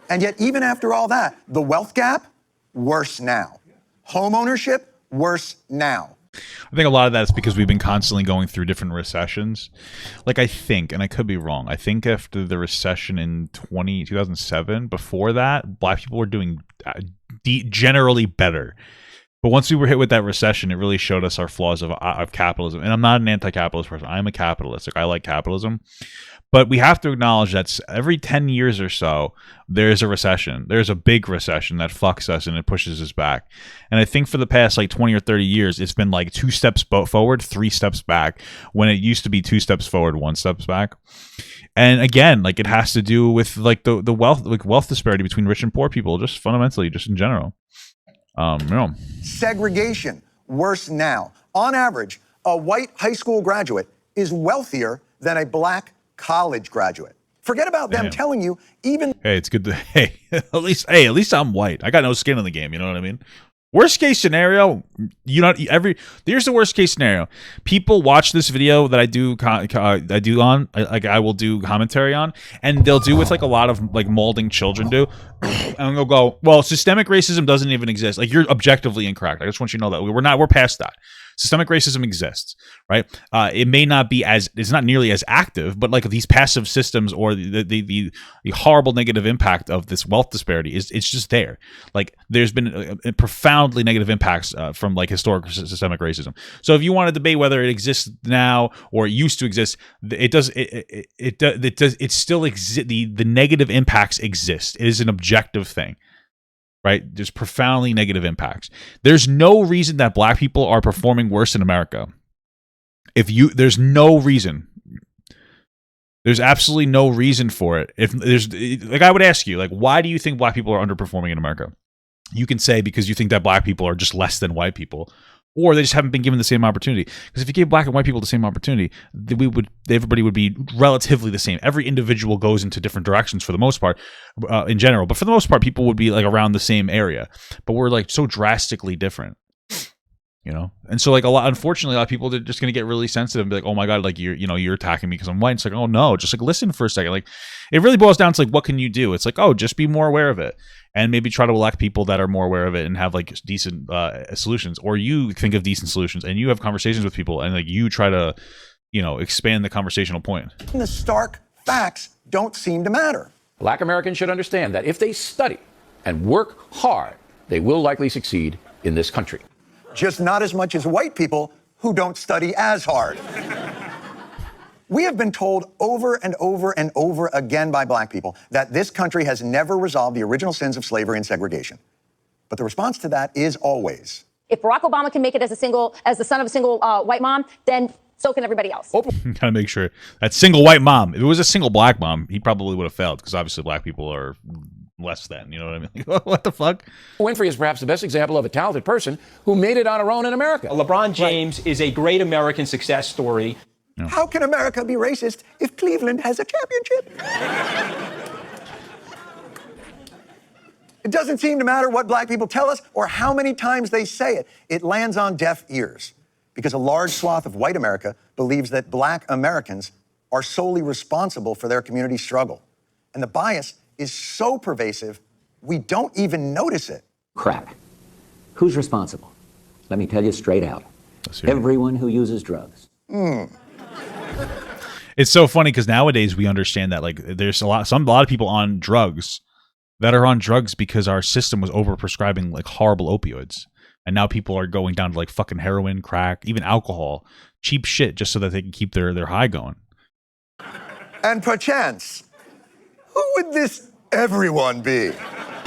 And yet, even after all that, the wealth gap, worse now. Home ownership, worse now. I think a lot of that is because we've been constantly going through different recessions. Like, I think, and I could be wrong, I think after the recession in 2007, before that, Black people were doing generally better. But once we were hit with that recession, it really showed us our flaws of capitalism. And I'm not an anti-capitalist person. I'm a capitalist. Like, I like capitalism. But we have to acknowledge that every 10 years or so, there's a recession. There's a big recession that fucks us and it pushes us back. And I think for the past like 20 or 30 years, it's been like 2 steps forward, 3 steps back, when it used to be 2 steps forward, 1 step back. And again, like, it has to do with like the wealth disparity between rich and poor people, just fundamentally, just in general. Segregation, worse now. On average, a white high school graduate is wealthier than a Black college graduate. Forget about them telling you even. Hey, it's good to at least I'm white. I got no skin in the game. You know what I mean? Worst case scenario, here's the worst case scenario. People watch this video that I will do commentary on, and they'll do with like a lot of like molding children do, and they'll go, well, systemic racism doesn't even exist. Like, you're objectively incorrect. I just want you to know that we're past that. Systemic racism exists, right? It may not be it's not nearly as active, but like these passive systems or the horrible negative impact of this wealth disparity it's just there. Like, there's been a profoundly negative impacts from like historic systemic racism. So if you want to debate whether it exists now or it used to exist, it still exists. The negative impacts exist. It is an objective thing. Right? There's profoundly negative impacts. There's no reason that Black people are performing worse in America. There's no reason. There's absolutely no reason for it. If there's, like, I would ask you, like, why do you think Black people are underperforming in America? You can say because you think that Black people are just less than white people, or they just haven't been given the same opportunity. Because if you gave Black and white people the same opportunity, everybody would be relatively the same. Every individual goes into different directions for the most part, in general. But for the most part, people would be like around the same area. But we're like so drastically different, you know. And so like unfortunately, a lot of people are just going to get really sensitive and be like, "Oh my God, like you're attacking me because I'm white." It's like, oh no, just like listen for a second. Like, it really boils down to like, what can you do? It's like, oh, just be more aware of it. And maybe try to elect people that are more aware of it and have like decent solutions, or you think of decent solutions and you have conversations with people and like you try to, expand the conversational point. The stark facts don't seem to matter. Black Americans should understand that if they study and work hard, they will likely succeed in this country. Just not as much as white people who don't study as hard. We have been told over and over and over again by black people that this country has never resolved the original sins of slavery and segregation. But the response to that is always, if Barack Obama can make it as the son of a single white mom, then so can everybody else. Gotta make sure that single white mom. If it was a single black mom, he probably would have failed because obviously black people are less than. You know what I mean? What the fuck? Winfrey is perhaps the best example of a talented person who made it on her own in America. LeBron James is a great American success story. How can America be racist if Cleveland has a championship? It doesn't seem to matter what black people tell us or how many times they say it. It lands on deaf ears because a large swath of white America believes that black Americans are solely responsible for their community struggle. And the bias is so pervasive, we don't even notice it. Crack. Who's responsible? Let me tell you straight out. Everyone who uses drugs. It's so funny because nowadays we understand that like there's a lot of people on drugs that are on drugs because our system was over-prescribing like horrible opioids. And now people are going down to like fucking heroin, crack, even alcohol, cheap shit just so that they can keep their high going. And perchance, who would this everyone be?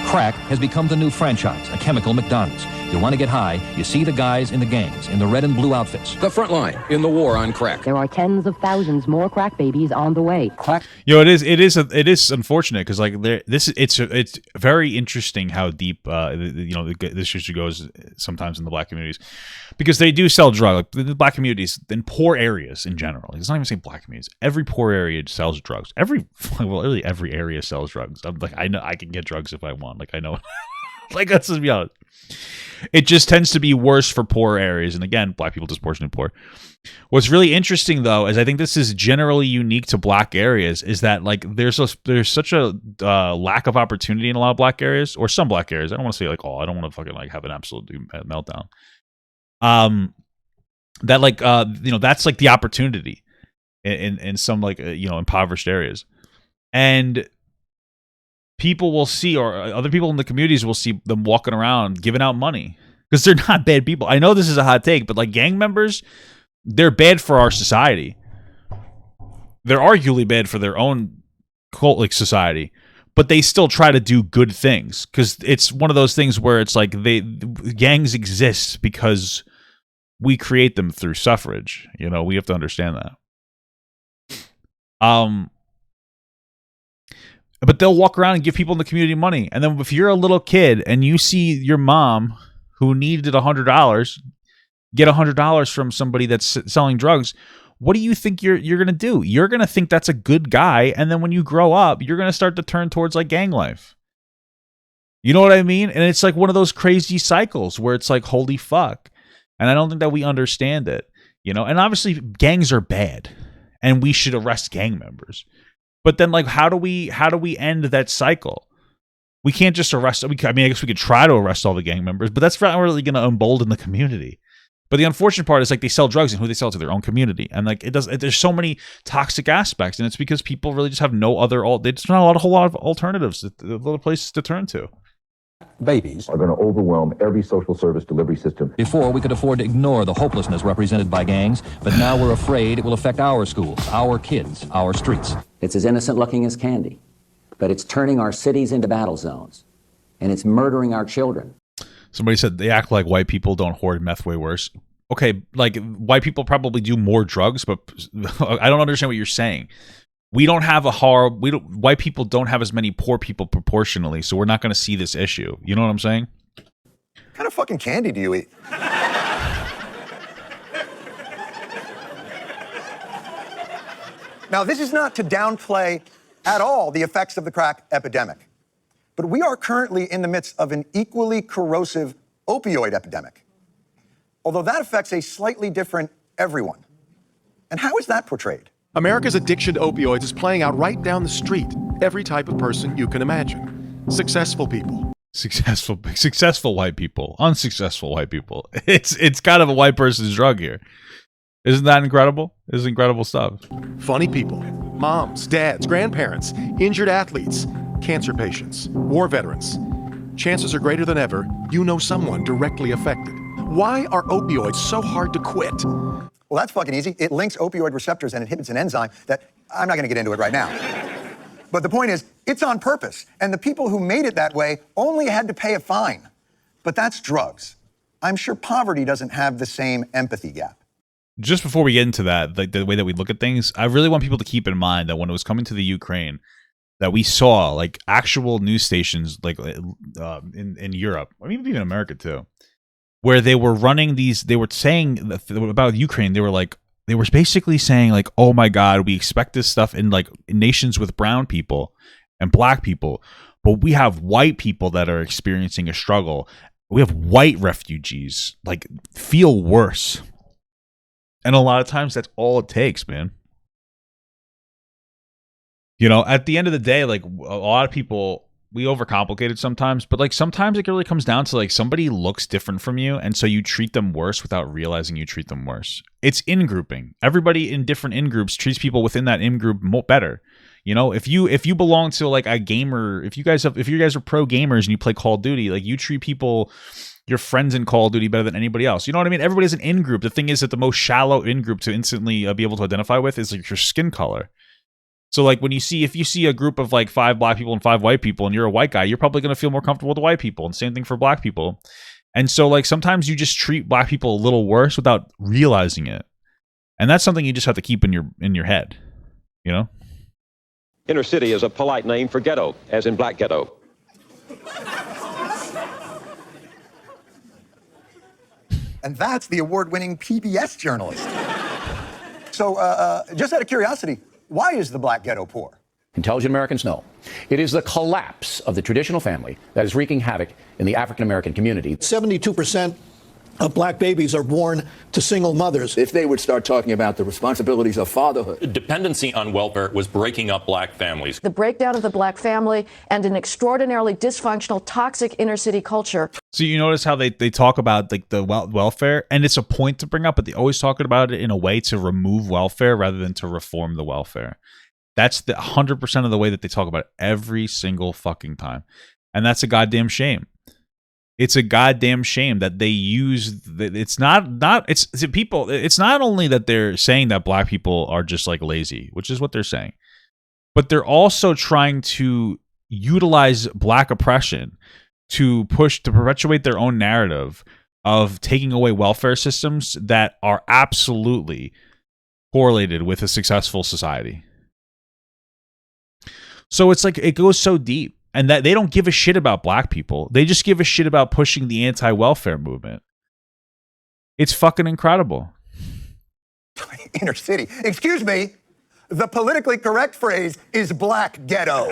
Crack has become the new franchise, a chemical McDonald's. You want to get high, you see the guys in the gangs, in the red and blue outfits. The front line in the war on crack. There are tens of thousands more crack babies on the way. Crack. It is unfortunate because like it's very interesting how deep this issue goes sometimes in the black communities because they do sell drugs. Like, the black communities in poor areas in general. It's not even saying black communities. Every poor area sells drugs. Really every area sells drugs. I'm like I know I can get drugs if I want. Like I know. Like let's just be honest. It just tends to be worse for poor areas. And again, black people disproportionately poor. What's really interesting, though, is I think this is generally unique to black areas, is that like there's such a lack of opportunity in a lot of black areas, or some black areas. I don't want to say like all. I don't want to fucking like have an absolute meltdown. That like that's like the opportunity in some like impoverished areas, and people will see, or other people in the communities will see them walking around giving out money because they're not bad people. I know this is a hot take, but like gang members, they're bad for our society. They're arguably bad for their own cult like society, but they still try to do good things because it's one of those things where it's like gangs exist because we create them through suffrage. We have to understand that. But they'll walk around and give people in the community money. And then if you're a little kid and you see your mom who needed $100 get $100 from somebody that's selling drugs, what do you think you're going to do? You're going to think that's a good guy. And then when you grow up, you're going to start to turn towards like gang life. You know what I mean? And it's like one of those crazy cycles where it's like, holy fuck. And I don't think that we understand it, and obviously gangs are bad and we should arrest gang members. But then, like, how do we end that cycle? We can't just arrest. I guess we could try to arrest all the gang members, but that's not really going to embolden the community. But the unfortunate part is, like, they sell drugs, and who they sell to? Their own community, and like there's so many toxic aspects, and it's because people really just have no other. There's not a whole lot of alternatives, other places to turn to. Babies are going to overwhelm every social service delivery system. Before, we could afford to ignore the hopelessness represented by gangs, but now we're afraid it will affect our schools, our kids, our streets. It's as innocent looking as candy, but it's turning our cities into battle zones, and it's murdering our children. Somebody said they act like white people don't hoard meth way worse. Okay, like white people probably do more drugs, but I don't understand what you're saying. We don't have white people don't have as many poor people proportionally, so we're not going to see this issue. You know what I'm saying? What kind of fucking candy do you eat? Now, this is not to downplay at all the effects of the crack epidemic, but we are currently in the midst of an equally corrosive opioid epidemic, although that affects a slightly different everyone. And how is that portrayed? America's addiction to opioids is playing out right down the street. Every type of person you can imagine. Successful people. Successful white people. Unsuccessful white people. It's kind of a white person's drug here. Isn't that incredible? It's incredible stuff. Funny people. moms, dads, grandparents, injured athletes, cancer patients, war veterans. Chances are greater than ever you know someone directly affected. Why are opioids so hard to quit? Well, that's fucking easy. It links opioid receptors and inhibits an enzyme that I'm not going to get into it right now. But the point is, it's on purpose. And the people who made it that way only had to pay a fine. But that's drugs. I'm sure poverty doesn't have the same empathy gap. Just before we get into that, like the way that we look at things, I really want people to keep in mind that when it was coming to the Ukraine, that we saw like actual news stations like in Europe, I mean even America too, where they were running these, they were saying about Ukraine, they were basically saying like, oh my God, we expect this stuff in like in nations with brown people and black people, but we have white people that are experiencing a struggle. We have white refugees like feel worse. And a lot of times that's all it takes, man. You know, at the end of the day, like a lot of people, we overcomplicate it sometimes, but like sometimes it really comes down to like somebody looks different from you. And so you treat them worse without realizing you treat them worse. It's in-grouping. Everybody in different in-groups treats people within that in-group better. You know, if you belong to like a gamer, if you guys are pro gamers and you play Call of Duty, like you treat people, your friends in Call of Duty better than anybody else. You know what I mean? Everybody's an in-group. The thing is that the most shallow in-group to instantly be able to identify with is like your skin color. So like if you see a group of like 5 black people and 5 white people and you're a white guy, you're probably going to feel more comfortable with the white people, and same thing for black people. And so like sometimes you just treat black people a little worse without realizing it. And that's something you just have to keep in your head, you know? Inner city is a polite name for ghetto, as in Black Ghetto. And that's the award-winning PBS journalist. So just out of curiosity, why is the Black Ghetto poor? Intelligent Americans know. It is the collapse of the traditional family that is wreaking havoc in the African American community. 72% of black babies are born to single mothers. If they would start talking about the responsibilities of fatherhood. Dependency on welfare was breaking up black families. The breakdown of the black family and an extraordinarily dysfunctional, toxic inner city culture. So you notice how they talk about like the welfare, and it's a point to bring up, but they always talk about it in a way to remove welfare rather than to reform the welfare. That's the 100% of the way that they talk about it every single fucking time. And that's a goddamn shame. It's a goddamn shame that they use it's not only that they're saying that black people are just like lazy, which is what they're saying, but they're also trying to utilize black oppression to perpetuate their own narrative of taking away welfare systems that are absolutely correlated with a successful society. So it's like it goes so deep. And that they don't give a shit about black people. They just give a shit about pushing the anti-welfare movement. It's fucking incredible. Inner city. Excuse me. The politically correct phrase is Black Ghetto.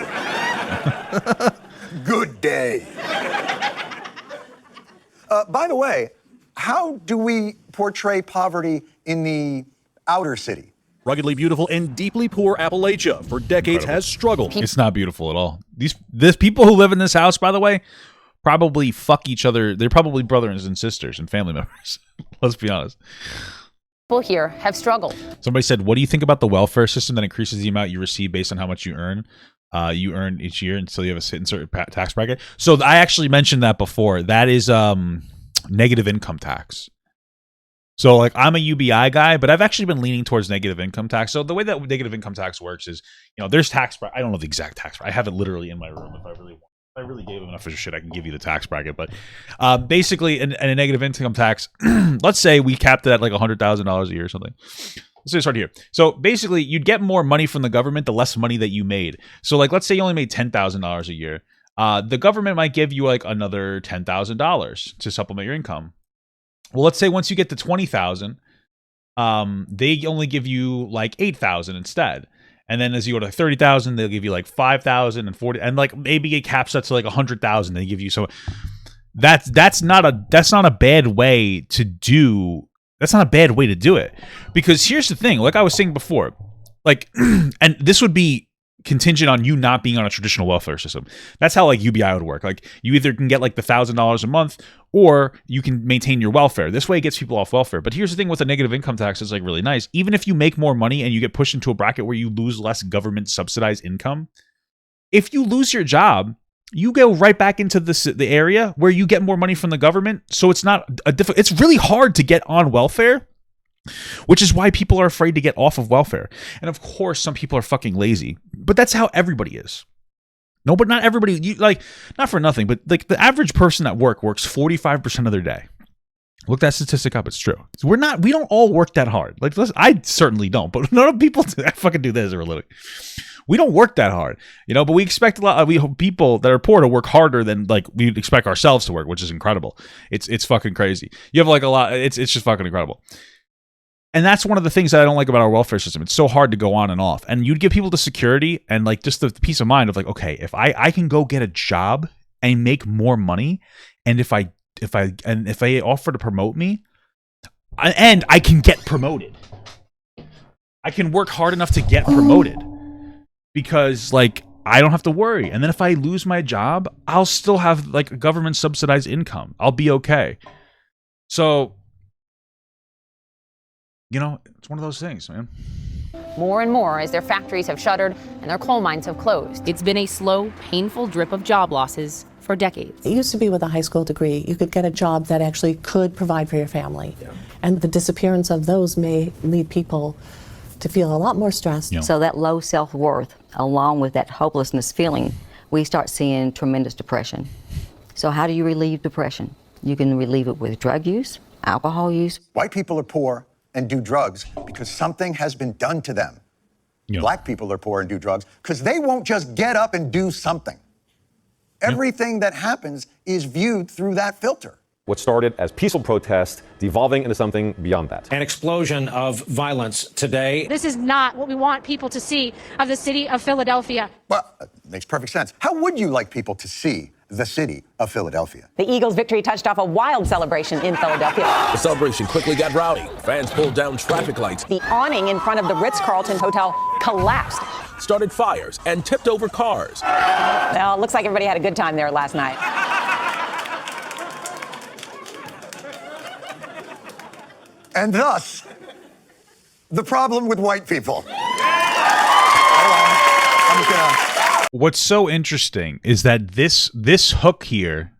Good day. By the way, how do we portray poverty in the outer city? Ruggedly beautiful and deeply poor Appalachia for decades has struggled. It's not beautiful at all. These people who live in this house, by the way, probably fuck each other. They're probably brothers and sisters and family members. Let's be honest. People here have struggled. Somebody said, what do you think about the welfare system that increases the amount you receive based on how much you earn? You earn each year until you have a certain tax bracket. So I actually mentioned that before. That is negative income tax. So, like, I'm a UBI guy, but I've actually been leaning towards negative income tax. So the way that negative income tax works is, you know, there's tax bracket. I don't know the exact tax bracket. I have it literally in my room. If I really gave them enough of shit, I can give you the tax bracket. But basically, in a negative income tax, let's say we capped it at like $100,000 a year or something. Let's just start here. So basically, you'd get more money from the government the less money that you made. So, like, let's say you only made $10,000 a year. The government might give you like another $10,000 to supplement your income. Well, let's say once you get to 20,000, they only give you like 8,000 instead. And then as you go to 30,000, they'll give you like 5,000 and 40, and like maybe it caps up to like 100,000. They give you so that's not a bad way to do. That's not a bad way to do it, because here's the thing. Like I was saying before, like, and this would be contingent on you not being on a traditional welfare system. That's how like UBI would work. Like you either can get like the $1,000 a month or you can maintain your welfare. This way it gets people off welfare. But here's the thing with a negative income tax, it's like really nice. Even if you make more money and you get pushed into a bracket where you lose less government subsidized income, if you lose your job, you go right back into the area where you get more money from the government. So it's not it's really hard to get on welfare, which is why people are afraid to get off of welfare. And of course, some people are fucking lazy, but that's how everybody is. No, but not everybody, not for nothing, but like the average person at work works 45% of their day. Look that statistic up. It's true. We don't all work that hard. Like, listen, I certainly don't, but none of people fucking do this for a living. We don't work that hard, but we expect a lot of people that are poor to work harder than like we'd expect ourselves to work, which is incredible. It's fucking crazy. You have like a lot. It's just fucking incredible. And that's one of the things that I don't like about our welfare system. It's so hard to go on and off. And you'd give people the security and like just the peace of mind of like, okay, if I can go get a job and make more money, and if I offer to promote me, and I can get promoted, I can work hard enough to get promoted because like I don't have to worry. And then if I lose my job, I'll still have like a government subsidized income. I'll be okay. So, it's one of those things, man. More and more as their factories have shuttered and their coal mines have closed. It's been a slow, painful drip of job losses for decades. It used to be with a high school degree, you could get a job that actually could provide for your family. Yeah. And the disappearance of those may lead people to feel a lot more stressed. Yeah. So that low self-worth, along with that hopelessness feeling, we start seeing tremendous depression. So how do you relieve depression? You can relieve it with drug use, alcohol use. White people are poor and do drugs because something has been done to them. Yeah. Black people are poor and do drugs because they won't just get up and do something. Everything that happens is viewed through that filter. What started as peaceful protest devolving into something beyond that. An explosion of violence today. This is not what we want people to see of the city of Philadelphia. Well, it makes perfect sense. How would you like people to see the city of Philadelphia? The Eagles' victory touched off a wild celebration in Philadelphia. The celebration quickly got rowdy. Fans pulled down traffic lights. The awning in front of the Ritz-Carlton Hotel collapsed. Started fires and tipped over cars. Well, it looks like everybody had a good time there last night. And thus, the problem with white people. What's so interesting is that this hook here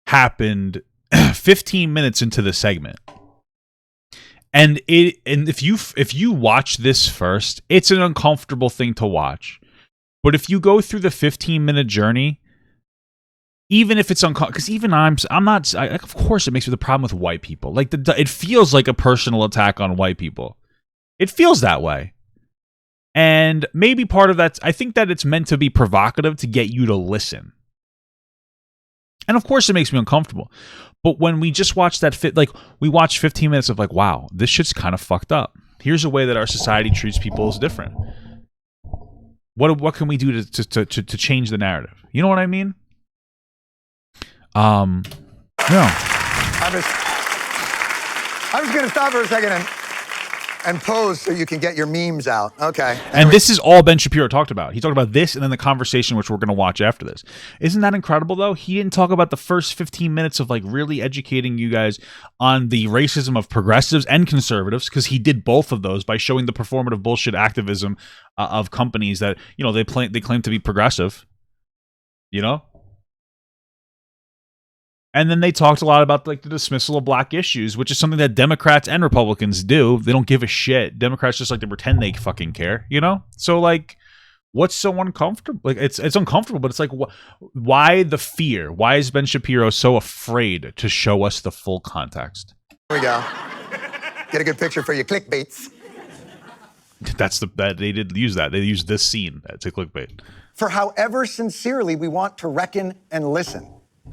happened 15 minutes into the segment. And if you watch this first, it's an uncomfortable thing to watch. But if you go through the 15-minute journey, even if it's uncomfortable, because even I'm not. Of course, it makes me the problem with white people. Like it feels like a personal attack on white people. It feels that way. And maybe part of that, I think that it's meant to be provocative to get you to listen. And of course, it makes me uncomfortable. But when we just watch we watch 15 minutes of like, wow, this shit's kind of fucked up. Here's a way that our society treats people as different. What can we do to change the narrative? You know what I mean? No. I was going to stop for a second and pose so you can get your memes out. Okay. And this is all Ben Shapiro talked about. He talked about this and then the conversation which we're going to watch after this. Isn't that incredible, though? He didn't talk about the first 15 minutes of like really educating you guys on the racism of progressives and conservatives, because he did both of those by showing the performative bullshit activism of companies that, they claim to be progressive, And then they talked a lot about like the dismissal of black issues, which is something that Democrats and Republicans do. They don't give a shit. Democrats just like to pretend they fucking care, So like, what's so uncomfortable? Like it's uncomfortable, but it's like, why the fear? Why is Ben Shapiro so afraid to show us the full context? Here we go. Get a good picture for your clickbaits. That they did use that. They used this scene to clickbait. For however sincerely we want to reckon and listen,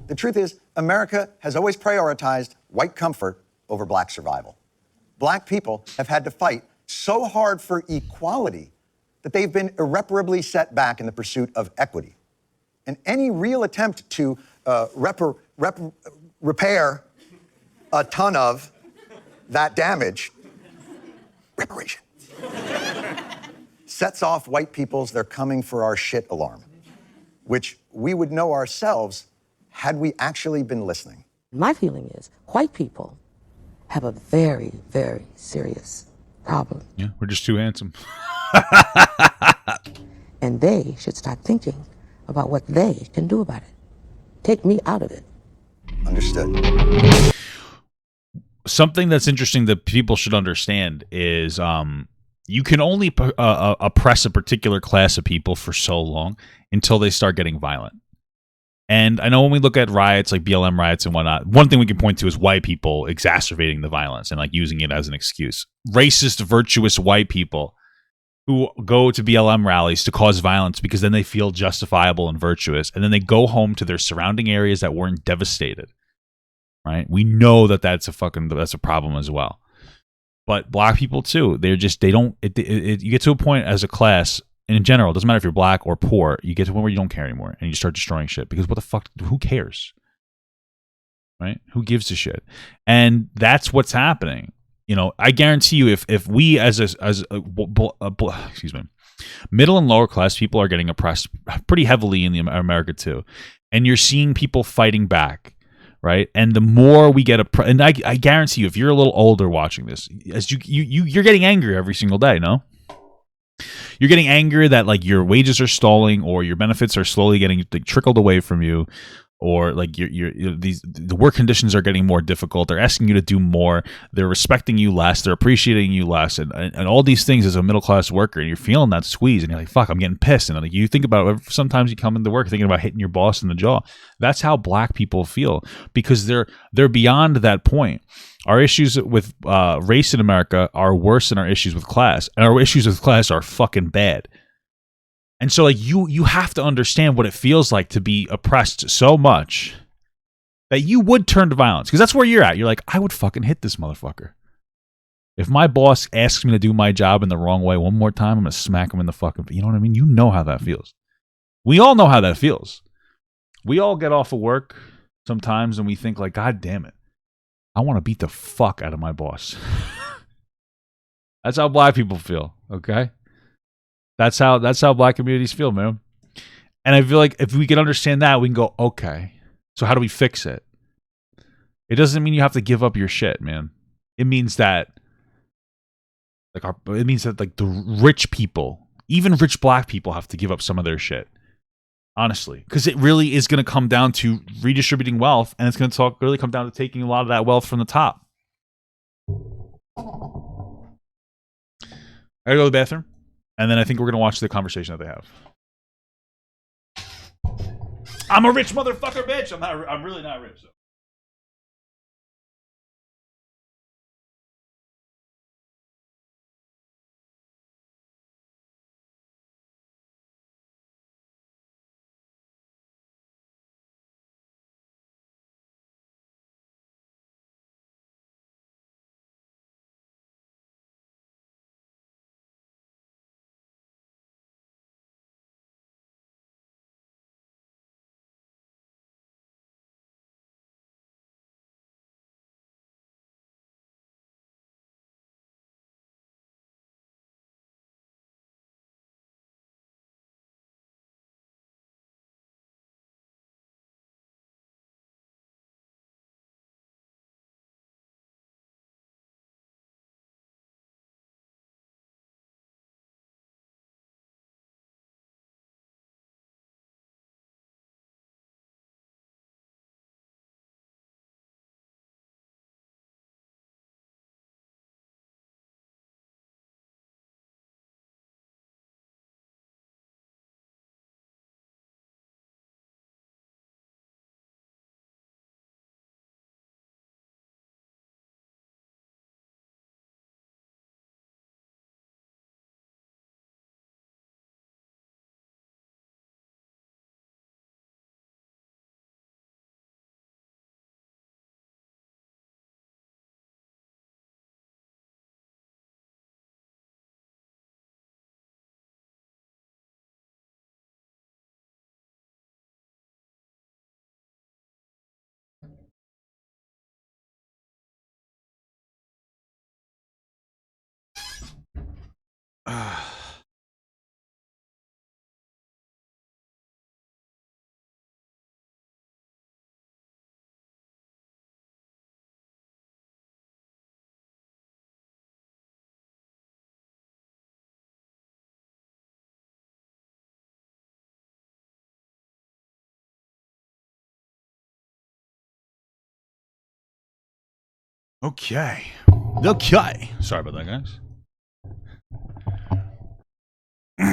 the truth is, America has always prioritized white comfort over black survival. Black people have had to fight so hard for equality that they've been irreparably set back in the pursuit of equity. And any real attempt to repair a ton of that damage, reparation, sets off white people's "they're coming for our shit" alarm, which we would know ourselves had we actually been listening. My feeling is white people have a very, very serious problem. Yeah, we're just too handsome. And they should start thinking about what they can do about it. Take me out of it. Understood. Something that's interesting that people should understand is you can only oppress a particular class of people for so long until they start getting violent. And I know when we look at riots like BLM riots and whatnot, one thing we can point to is white people exacerbating the violence and like using it as an excuse. Racist, virtuous white people who go to BLM rallies to cause violence because then they feel justifiable and virtuous, and then they go home to their surrounding areas that weren't devastated. Right? We know that that's a problem as well. But black people too, you get to a point as a class, and in general, it doesn't matter if you're black or poor, you get to a point where you don't care anymore and you start destroying shit because what the fuck, who cares? Right? Who gives a shit? And that's what's happening. You know, I guarantee you if we as middle and lower class people are getting oppressed pretty heavily in America too. And you're seeing people fighting back. Right, and the more we get and I guarantee you, if you're a little older watching this, as you're getting angry every single day. No, you're getting angry that like your wages are stalling, or your benefits are slowly getting like, trickled away from you, or like the work conditions are getting more difficult. They're asking you to do more. They're respecting you less. They're appreciating you less, and all these things as a middle class worker, and you're feeling that squeeze, and you're like, "Fuck, I'm getting pissed." And like you think about it, sometimes you come into work thinking about hitting your boss in the jaw. That's how black people feel because they're beyond that point. Our issues with race in America are worse than our issues with class, and our issues with class are fucking bad. And so like you have to understand what it feels like to be oppressed so much that you would turn to violence. Because that's where you're at. You're like, I would fucking hit this motherfucker. If my boss asks me to do my job in the wrong way one more time, I'm going to smack him in the fucking... You know what I mean? You know how that feels. We all know how that feels. We all get off of work sometimes and we think like, God damn it. I want to beat the fuck out of my boss. That's how black people feel, okay? That's how black communities feel, man. And I feel like if we can understand that, we can go, okay, so how do we fix it? It doesn't mean you have to give up your shit, man. It means that like the rich people, even rich black people, have to give up some of their shit. Honestly, because it really is going to come down to redistributing wealth, and it's going to really come down to taking a lot of that wealth from the top. I gotta go to the bathroom. And then I think we're going to watch the conversation that they have. I'm a rich motherfucker, bitch. I'm really not rich, though. Okay. Okay. Sorry about that, guys.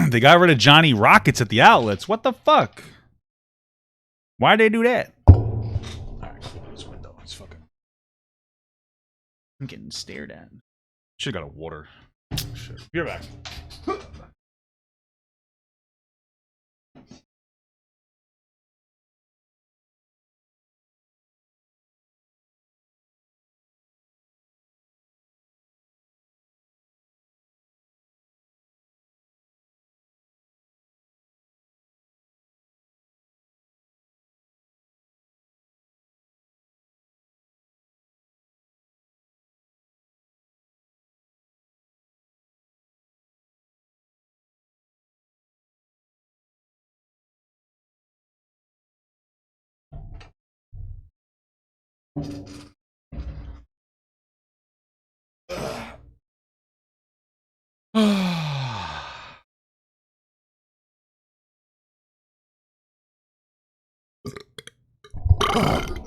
They got rid of Johnny Rockets at the outlets. What the fuck? Why'd they do that? Alright, close this window. It's fucking. I'm getting stared at. Should've got a water. Shit. Be right back.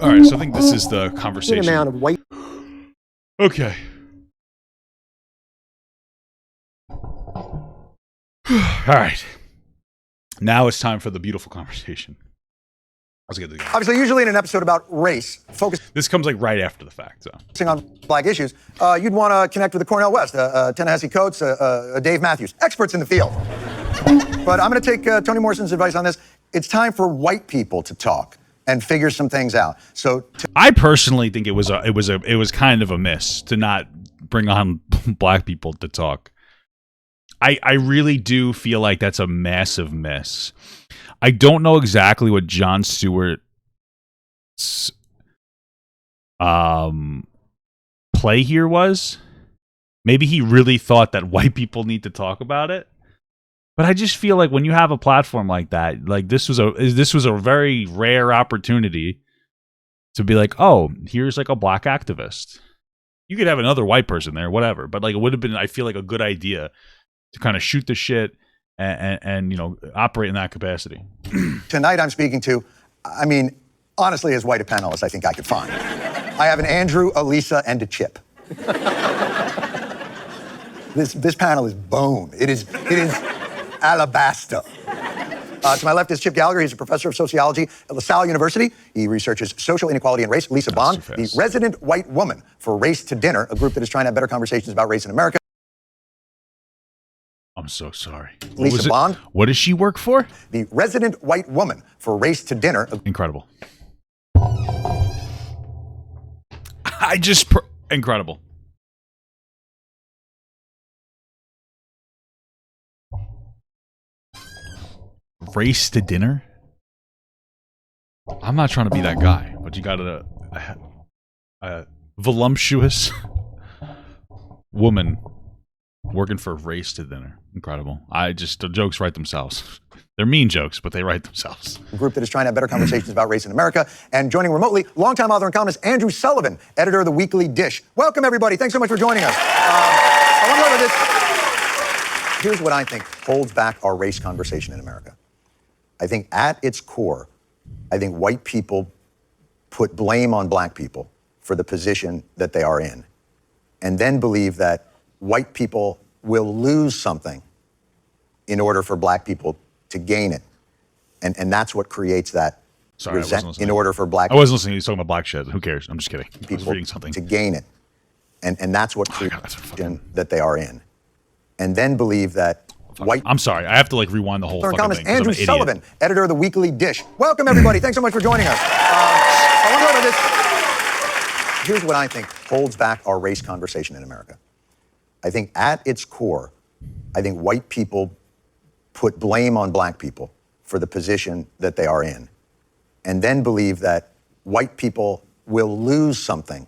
All right, so I think this is the conversation. Amount of white. Okay. All right. Now it's time for the beautiful conversation. Let's get to the Obviously, usually in an episode about race, focusing This comes like right after the fact, so. on black issues, you'd want to connect with a Cornell West, a Ta-Nehisi Coates, a Dave Matthews, experts in the field. But I'm going to take Toni Morrison's advice on this. It's time for white people to talk and figure some things out. So I personally think it was kind of a miss to not bring on black people to talk. I really do feel like that's a massive miss. I don't know exactly what Jon Stewart's play here was. Maybe he really thought that white people need to talk about it. But I just feel like when you have a platform like that, like this was a very rare opportunity to be like, oh, here's like a black activist. You could have another white person there, whatever. But like it would have been, I feel like, a good idea to kind of shoot the shit and you know, operate in that capacity. Tonight I'm speaking to, I mean, honestly, as white a panelist I think I could find. I have an Andrew, a Lisa, and a Chip. This panel is bone. It is alabaster. To my left is Chip Gallagher. He's a professor of sociology at LaSalle University. He researches social inequality and race. Lisa Bond, the resident white woman for Race to Dinner, a group that is trying to have better conversations about race in America. I'm so sorry. Lisa Bond. What does she work for? The resident white woman for Race to Dinner. Incredible. Incredible. Race to Dinner? I'm not trying to be that guy, but you got a voluptuous woman working for Race to Dinner. Incredible. The jokes write themselves. They're mean jokes, but they write themselves. A group that is trying to have better conversations about race in America. And joining remotely, longtime author and columnist Andrew Sullivan, editor of The Weekly Dish. Welcome, everybody. Thanks so much for joining us. I want to go over this. Here's what I think holds back our race conversation in America. I think at its core, I think white people put blame on black people for the position that they are in, and then believe that white people will lose something in order for black people to gain it. And that's what creates that resentment in order for black people. I wasn't listening. He's talking about black shit. Who cares? I'm just kidding. I was reading something. To gain it. And that's what creates that they are in. And then believe that white... I'm sorry. I have to like rewind the whole fucking thing. Andrew Sullivan, editor of The Weekly Dish. Welcome, everybody. Thanks so much for joining us. I want to go over this. Here's what I think holds back our race conversation in America. I think at its core, I think white people put blame on black people for the position that they are in, and then believe that white people will lose something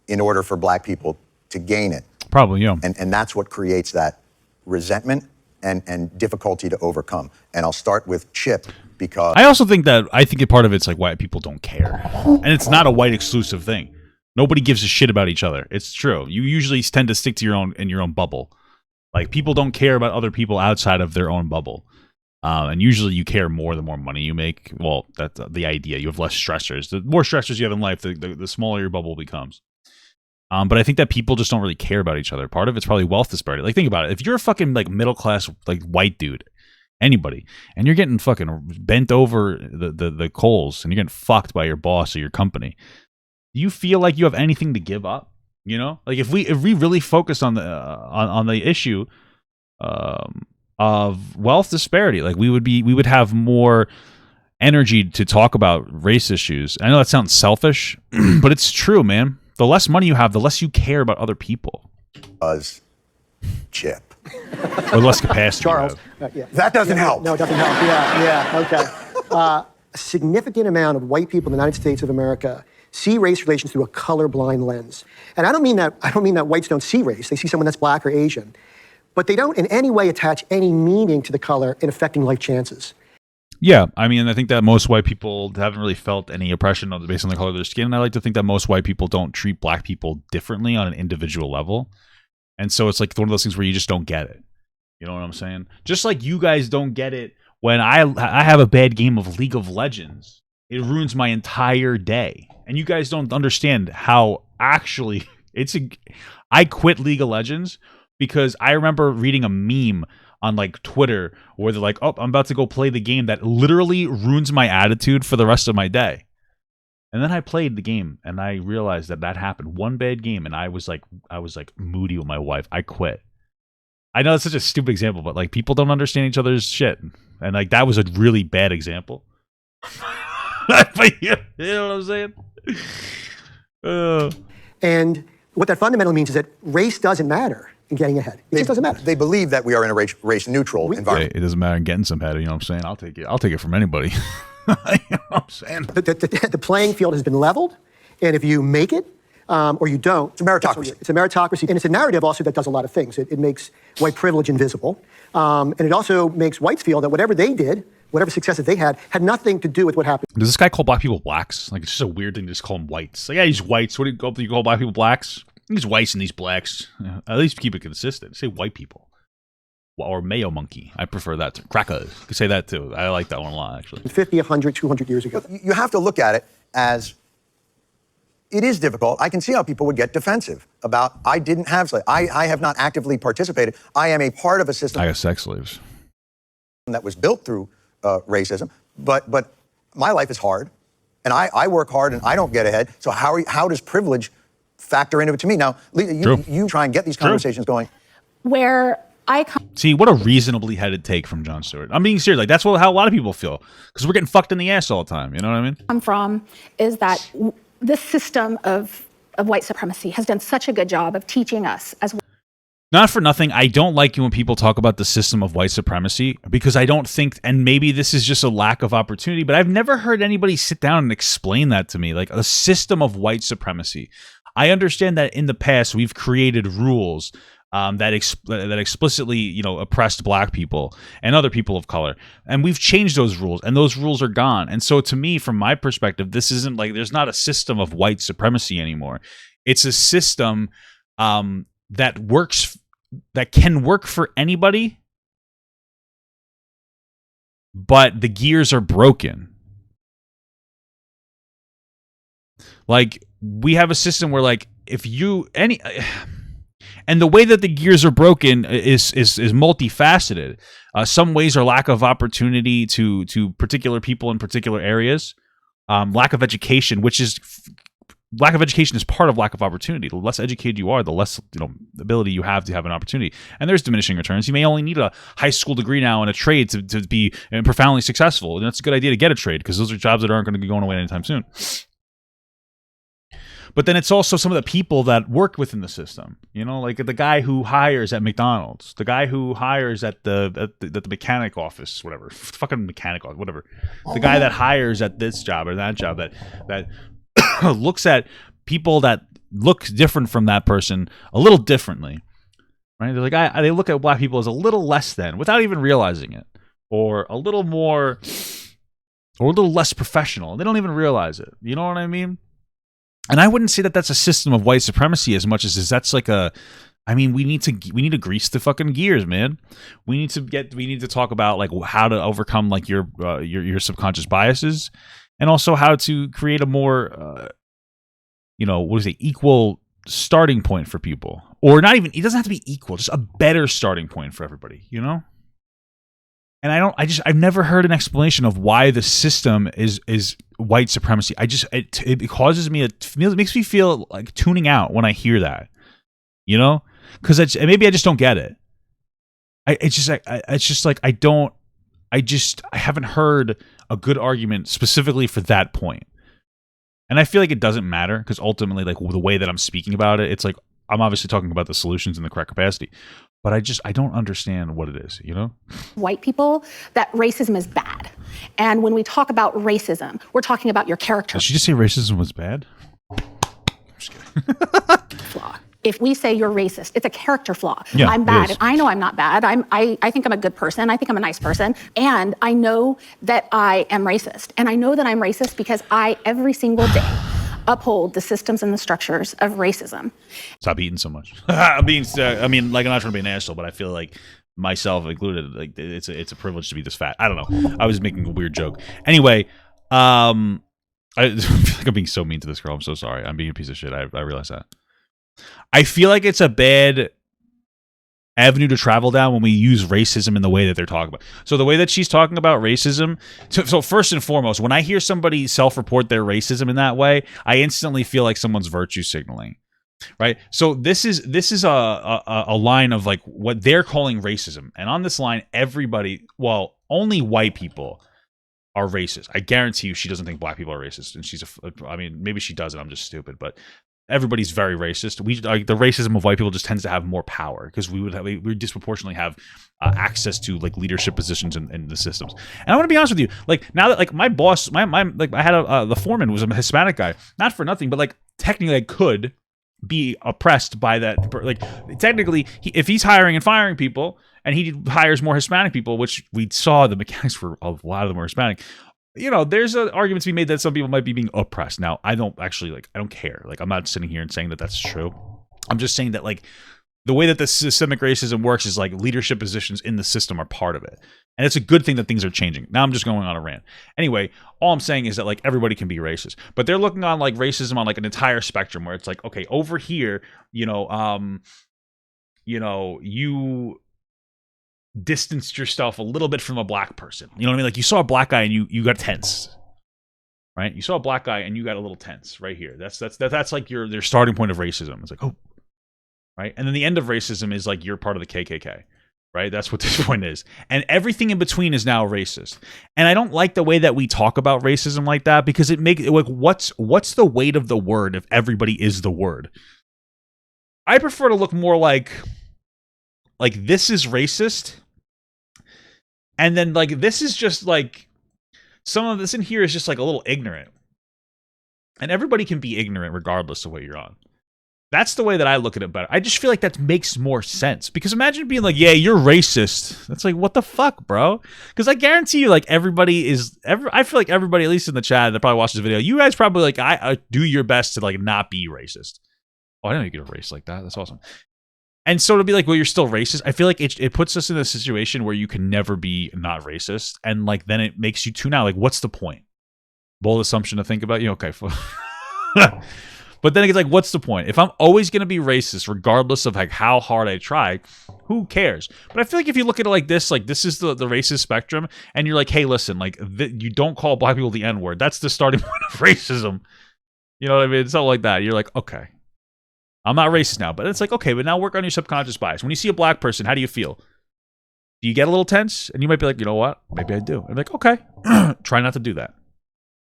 in order for black people to gain it. Probably, yeah. And that's what creates that resentment and difficulty to overcome. And I'll start with Chip, because I also think that a part of it's like white people don't care. And it's not a white exclusive thing. Nobody gives a shit about each other. It's true. You usually tend to stick to your own bubble. Like, people don't care about other people outside of their own bubble. And usually you care more the more money you make. Well, that's the idea. You have less stressors. The more stressors you have in life, the smaller your bubble becomes. But I think that people just don't really care about each other. Part of it's probably wealth disparity. Like, think about it. If you're a fucking like middle class like white dude, anybody, and you're getting fucking bent over the coals and you're getting fucked by your boss or your company, do you feel like you have anything to give up? You know, like if we really focus on the issue of wealth disparity, like we would have more energy to talk about race issues. I know that sounds selfish, but it's true, man. The less money you have, the less you care about other people. Chip. Or less capacity. Charles. Yeah. That doesn't help. No, it doesn't help. Yeah, okay. A significant amount of white people in the United States of America see race relations through a colorblind lens. And I don't mean that whites don't see race. They see someone that's black or Asian. But they don't in any way attach any meaning to the color in affecting life chances. Yeah, I mean, I think that most white people haven't really felt any oppression based on the color of their skin. And I like to think that most white people don't treat black people differently on an individual level. And so it's like one of those things where you just don't get it. You know what I'm saying? Just like you guys don't get it when I have a bad game of League of Legends. It ruins my entire day. And you guys don't understand how actually I quit League of Legends because I remember reading a meme on like Twitter where they're like, oh, I'm about to go play the game that literally ruins my attitude for the rest of my day. And then I played the game and I realized that happened. One bad game and I was like moody with my wife. I quit. I know it's such a stupid example, but like people don't understand each other's shit. And like that was a really bad example. But you know what I'm saying? And what that fundamentally means is that race doesn't matter in getting ahead. It just doesn't matter. They believe that we are in a race neutral environment. It doesn't matter in getting some head. You know what I'm saying? I'll take it. I'll take it from anybody. You know what I'm saying? The playing field has been leveled, and if you make it or you don't, it's a meritocracy. It's a meritocracy, and it's a narrative also that does a lot of things. It makes white privilege invisible, and it also makes whites feel that whatever they did, whatever successes they had nothing to do with what happened. Does this guy call black people blacks? Like, it's just a weird thing to just call them whites. Like, yeah, he's whites. What do you call black people blacks? These whites and these blacks. At least keep it consistent. Say white people. Or mayo monkey. I prefer that term. Crackers. You could say that too. I like that one a lot, actually. 50, 100, 200 years ago. You have to look at it as it is difficult. I can see how people would get defensive about, I didn't have slaves. I have not actively participated. I am a part of a system. I have sex slaves. That was built through racism. But my life is hard. And I work hard and I don't get ahead. So how does privilege factor into it to me? Now, you try and get these conversations going. Where I come. See, what a reasonably headed take from Jon Stewart. I'm being serious. Like, that's how a lot of people feel. Because we're getting fucked in the ass all the time. You know what I mean? I'm from is that this system of white supremacy has done such a good job of teaching us as well. Not for nothing, I don't like when people talk about the system of white supremacy because I don't think, and maybe this is just a lack of opportunity, but I've never heard anybody sit down and explain that to me, like a system of white supremacy. I understand that in the past we've created rules that explicitly, you know, oppressed black people and other people of color, and we've changed those rules, and those rules are gone. And so, to me, from my perspective, this isn't like there's not a system of white supremacy anymore. It's a system that works, that can work for anybody, but the gears are broken. Like, we have a system where, like, if you and the way that the gears are broken is multifaceted. Some ways are lack of opportunity to particular people in particular areas, lack of education, which is lack of education is part of lack of opportunity. The less educated you are, the less ability you have to have an opportunity. And there's diminishing returns. You may only need a high school degree now in a trade to be profoundly successful. And that's a good idea to get a trade because those are jobs that aren't going to be going away anytime soon. But then it's also some of the people that work within the system, you know, like the guy who hires at McDonald's, the guy who hires at the mechanic office, whatever, fucking mechanic office, whatever. The guy that hires at this job or that job that looks at people that look different from that person a little differently, right? They're like, they look at black people as a little less than without even realizing it, or a little more, or a little less professional. They don't even realize it. You know what I mean? And I wouldn't say that that's a system of white supremacy as much as that's like a, I mean, we need to grease the fucking gears, man. We need to talk about like how to overcome like your subconscious biases, and also how to create a more, equal starting point for people, or not even, it doesn't have to be equal, just a better starting point for everybody, you know? And I've never heard an explanation of why the system is white supremacy. It causes me, it makes me feel like tuning out when I hear that, you know? Because maybe I just don't get it. I haven't heard a good argument specifically for that point. And I feel like it doesn't matter, because ultimately, like, the way that I'm speaking about it, it's like I'm obviously talking about the solutions in the correct capacity, but I don't understand what it is, you know? White people, that racism is bad. And when we talk about racism, we're talking about your character Did she just say racism was bad? I'm just kidding. flaw. If we say you're racist, it's a character flaw. Yeah, I'm bad, it is. and I know I'm not bad. I think I'm a good person. I think I'm a nice person. And I know that I am racist. And I know that I'm racist because I, every single day, uphold the systems and the structures of racism. Stop eating so much. I'm not trying to be an asshole, but I feel like, myself included, like, it's a privilege to be this fat. I don't know. I was making a weird joke. Anyway, I feel like I'm being so mean to this girl. I'm so sorry. I'm being a piece of shit. I realize that. I feel like it's a bad avenue to travel down when we use racism in the way that they're talking about. So the way that she's talking about racism, so first and foremost, when I hear somebody self-report their racism in that way, I instantly feel like someone's virtue signaling, right? So this is a line of like what they're calling racism, and on this line, everybody, well, only white people are racist. I guarantee you, she doesn't think black people are racist, and I mean, maybe she does, and I'm just stupid, but everybody's very racist. The racism of white people just tends to have more power, because we disproportionately have access to like leadership positions in the systems. And I want to be honest with you, like, now that like my boss, my like, I had the foreman was a Hispanic guy, not for nothing, but like technically I could be oppressed by that. Like, technically, if he's hiring and firing people, and he hires more Hispanic people, which we saw the mechanics for a lot of them were Hispanic. You know, there's an argument to be made that some people might be being oppressed. Now, I don't care. Like, I'm not sitting here and saying that that's true. I'm just saying that, like, the way that the systemic racism works is like leadership positions in the system are part of it. And it's a good thing that things are changing. Now I'm just going on a rant. Anyway, all I'm saying is that like everybody can be racist, but they're looking on like racism on like an entire spectrum where it's like, okay, over here, you distanced yourself a little bit from a black person. You know what I mean? Like, you saw a black guy and you got tense, right? You saw a black guy and you got a little tense right here. That's like their starting point of racism. It's like, oh, right? And then the end of racism is like you're part of the KKK, right? That's what this point is. And everything in between is now racist. And I don't like the way that we talk about racism like that, because it makes like, what's the weight of the word if everybody is the word? I prefer to look more like this is racist. And then like this is just like some of this in here is just like a little ignorant. And everybody can be ignorant regardless of what you're on. That's the way that I look at it better. I just feel like that makes more sense. Because imagine being like, yeah, you're racist. That's like, what the fuck, bro? Because I guarantee you, like, I feel like everybody, at least in the chat that probably watched this video, you guys probably like, I do your best to like not be racist. Oh, I didn't know you could erase like that. That's awesome. And so to be like, well, you're still racist, I feel like it puts us in a situation where you can never be not racist. And like, then it makes you tune out. Like, what's the point? Bold assumption to think about. You okay. But then it's like, what's the point? If I'm always going to be racist, regardless of like how hard I try, who cares? But I feel like if you look at it like this is the racist spectrum. And you're like, hey, listen, like you don't call black people the N-word. That's the starting point of racism. You know what I mean? It's something like that. You're like, okay. I'm not racist now, but it's like, okay, but now work on your subconscious bias. When you see a black person, how do you feel? Do you get a little tense? And you might be like, you know what? Maybe I do. I'm like, okay, try not to do that.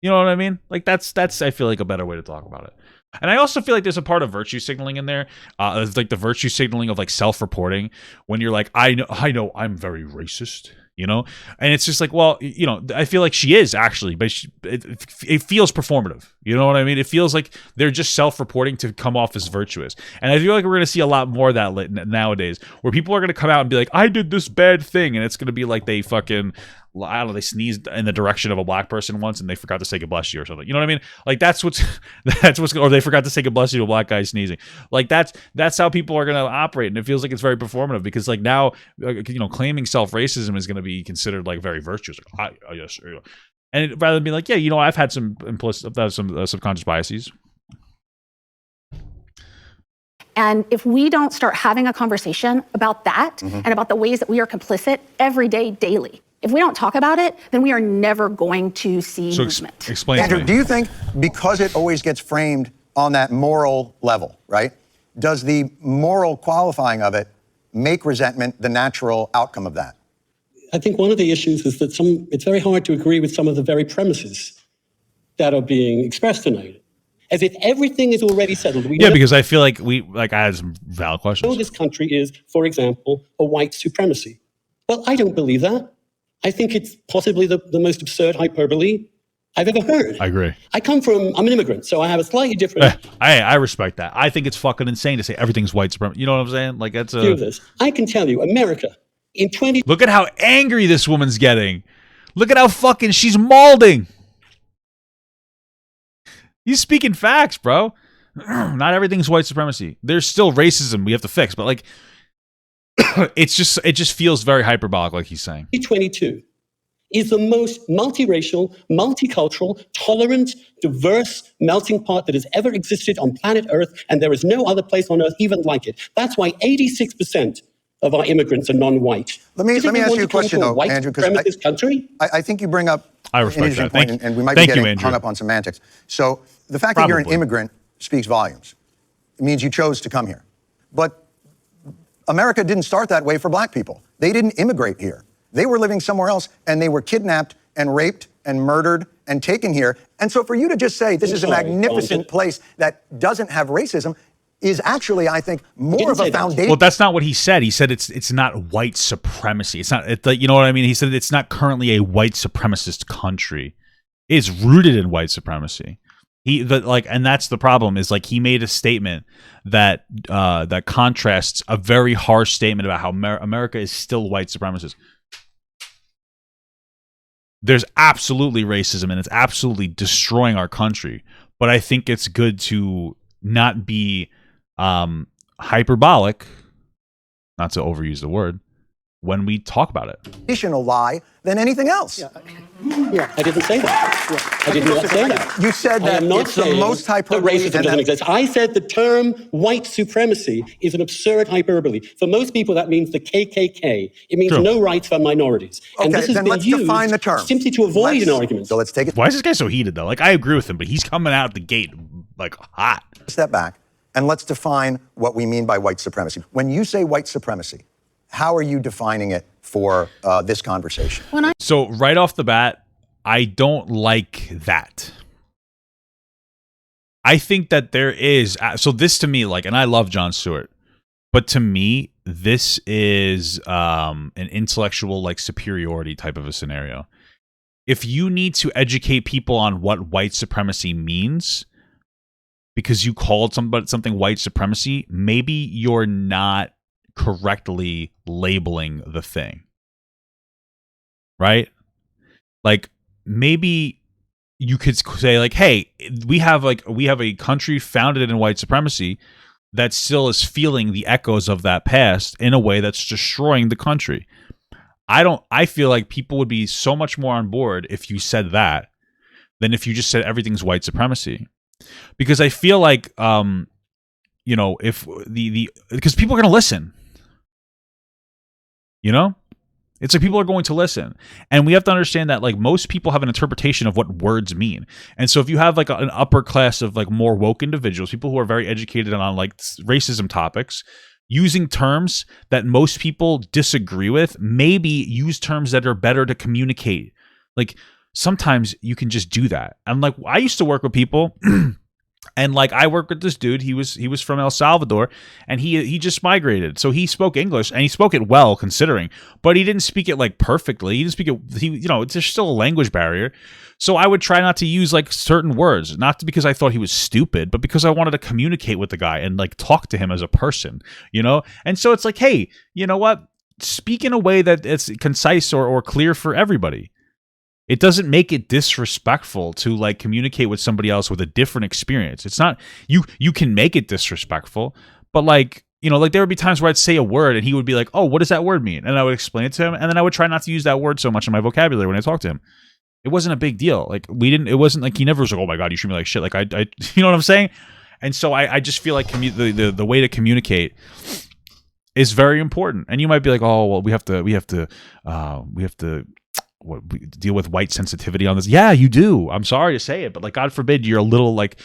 You know what I mean? Like that's I feel like a better way to talk about it. And I also feel like there's a part of virtue signaling in there. It's like the virtue signaling of like self-reporting when you're like, I know I'm very racist. You know, and it's just like, well, you know, I feel like she is actually, but it feels performative. You know what I mean? It feels like they're just self-reporting to come off as virtuous. And I feel like we're going to see a lot more of that nowadays, where people are going to come out and be like, I did this bad thing. And it's going to be like they fucking, I don't know, they sneezed in the direction of a black person once and they forgot to say God bless you or something. You know what I mean? Like that's what's, or they forgot to say God bless you to a black guy sneezing. Like that's how people are going to operate. And it feels like it's very performative because like now, you know, claiming self-racism is going to be considered like very virtuous. Like, yes. And rather than being like, yeah, you know, I've had some subconscious biases. And if we don't start having a conversation about that and about the ways that we are complicit every day, daily, if we don't talk about it, then we are never going to see movement. Explain Andrew, to me. do you think because it always gets framed on that moral level, right? Does the moral qualifying of it make resentment the natural outcome of that? I think one of the issues is that it's very hard to agree with some of the very premises that are being expressed tonight. As if everything is already settled. Because I feel like I had some valid questions. This country is, for example, a white supremacy. Well, I don't believe that. I think it's possibly the most absurd hyperbole I've ever heard. I agree. I'm an immigrant, so I have a slightly different I respect that. I think it's fucking insane to say everything's white supremacy. You know what I'm saying? Like that's view of this. I can tell you, America in 20. Look at how angry this woman's getting. Look at how fucking she's mauling. He's speaking facts, bro. Not everything's white supremacy. There's still racism we have to fix, but like it just feels very hyperbolic, like he's saying. 2022 is the most multiracial, multicultural, tolerant, diverse melting pot that has ever existed on planet Earth, and there is no other place on Earth even like it. That's why 86% of our immigrants are non-white. Let me ask you a question, though, Andrew, because I think you bring up an interesting point, and we might be getting hung up on semantics. So the fact that you're an immigrant speaks volumes. It means you chose to come here. But America didn't start that way for black people. They didn't immigrate here. They were living somewhere else, and they were kidnapped and raped and murdered and taken here. And so for you to just say this is a magnificent place that doesn't have racism is actually, I think, more of a foundation. Well, that's not what he said. He said it's not white supremacy. It's not, you know what I mean? He said it's not currently a white supremacist country. It's rooted in white supremacy. And that's the problem, is like he made a statement that that contrasts a very harsh statement about how America is still white supremacist. There's absolutely racism, and it's absolutely destroying our country. But I think it's good to not be hyperbolic, not to overuse the word, when we talk about it. Additional lie than anything else. Yeah, I didn't say that. I did not say that. You said that it's the most hyperbole. Racism doesn't exist. I said the term white supremacy is an absurd hyperbole. For most people, that means the KKK. It means no rights for minorities. Okay, and this has then been let's used define the term. Simply to avoid an argument. So let's take it. Why is this guy so heated, though? Like, I agree with him, but he's coming out the gate like hot. Step back and let's define what we mean by white supremacy. When you say white supremacy, how are you defining it for this conversation? So right off the bat, I don't like that. I think that there is, so this to me, like, and I love Jon Stewart, but to me, this is an intellectual, like, superiority type of a scenario. If you need to educate people on what white supremacy means, because you called something white supremacy, maybe you're not correctly labeling the thing. Right? Like, maybe you could say, like, hey, we have a country founded in white supremacy that still is feeling the echoes of that past in a way that's destroying the country. I feel like people would be so much more on board if you said that than if you just said everything's white supremacy. Because I feel like if because people are going to listen. You know? It's like people are going to listen. And we have to understand that, like, most people have an interpretation of what words mean. And so if you have, like, an upper class of, like, more woke individuals, people who are very educated on, like, racism topics, using terms that most people disagree with, maybe use terms that are better to communicate. Like, sometimes you can just do that. And, like, I used to work with people and, like, I worked with this dude. He was from El Salvador, and he just migrated. So he spoke English, and he spoke it well, considering, but he didn't speak it, like, perfectly. He didn't speak it. There's still a language barrier. So I would try not to use, like, certain words, not because I thought he was stupid, but because I wanted to communicate with the guy and, like, talk to him as a person, And so it's like, hey, you know what? Speak in a way that it's concise or clear for everybody. It doesn't make it disrespectful to, like, communicate with somebody else with a different experience. It's not, you can make it disrespectful, but, like, like, there would be times where I'd say a word and he would be like, oh, what does that word mean? And I would explain it to him, and then I would try not to use that word so much in my vocabulary when I talk to him. It wasn't a big deal. Like, it wasn't like he never was like, oh my God, you treat me like shit. Like, I you know what I'm saying? And so I just feel like the way to communicate is very important. And you might be like, oh well, we have to deal with white sensitivity on this. Yeah, you do. I'm sorry to say it, but like, God forbid you're a little like,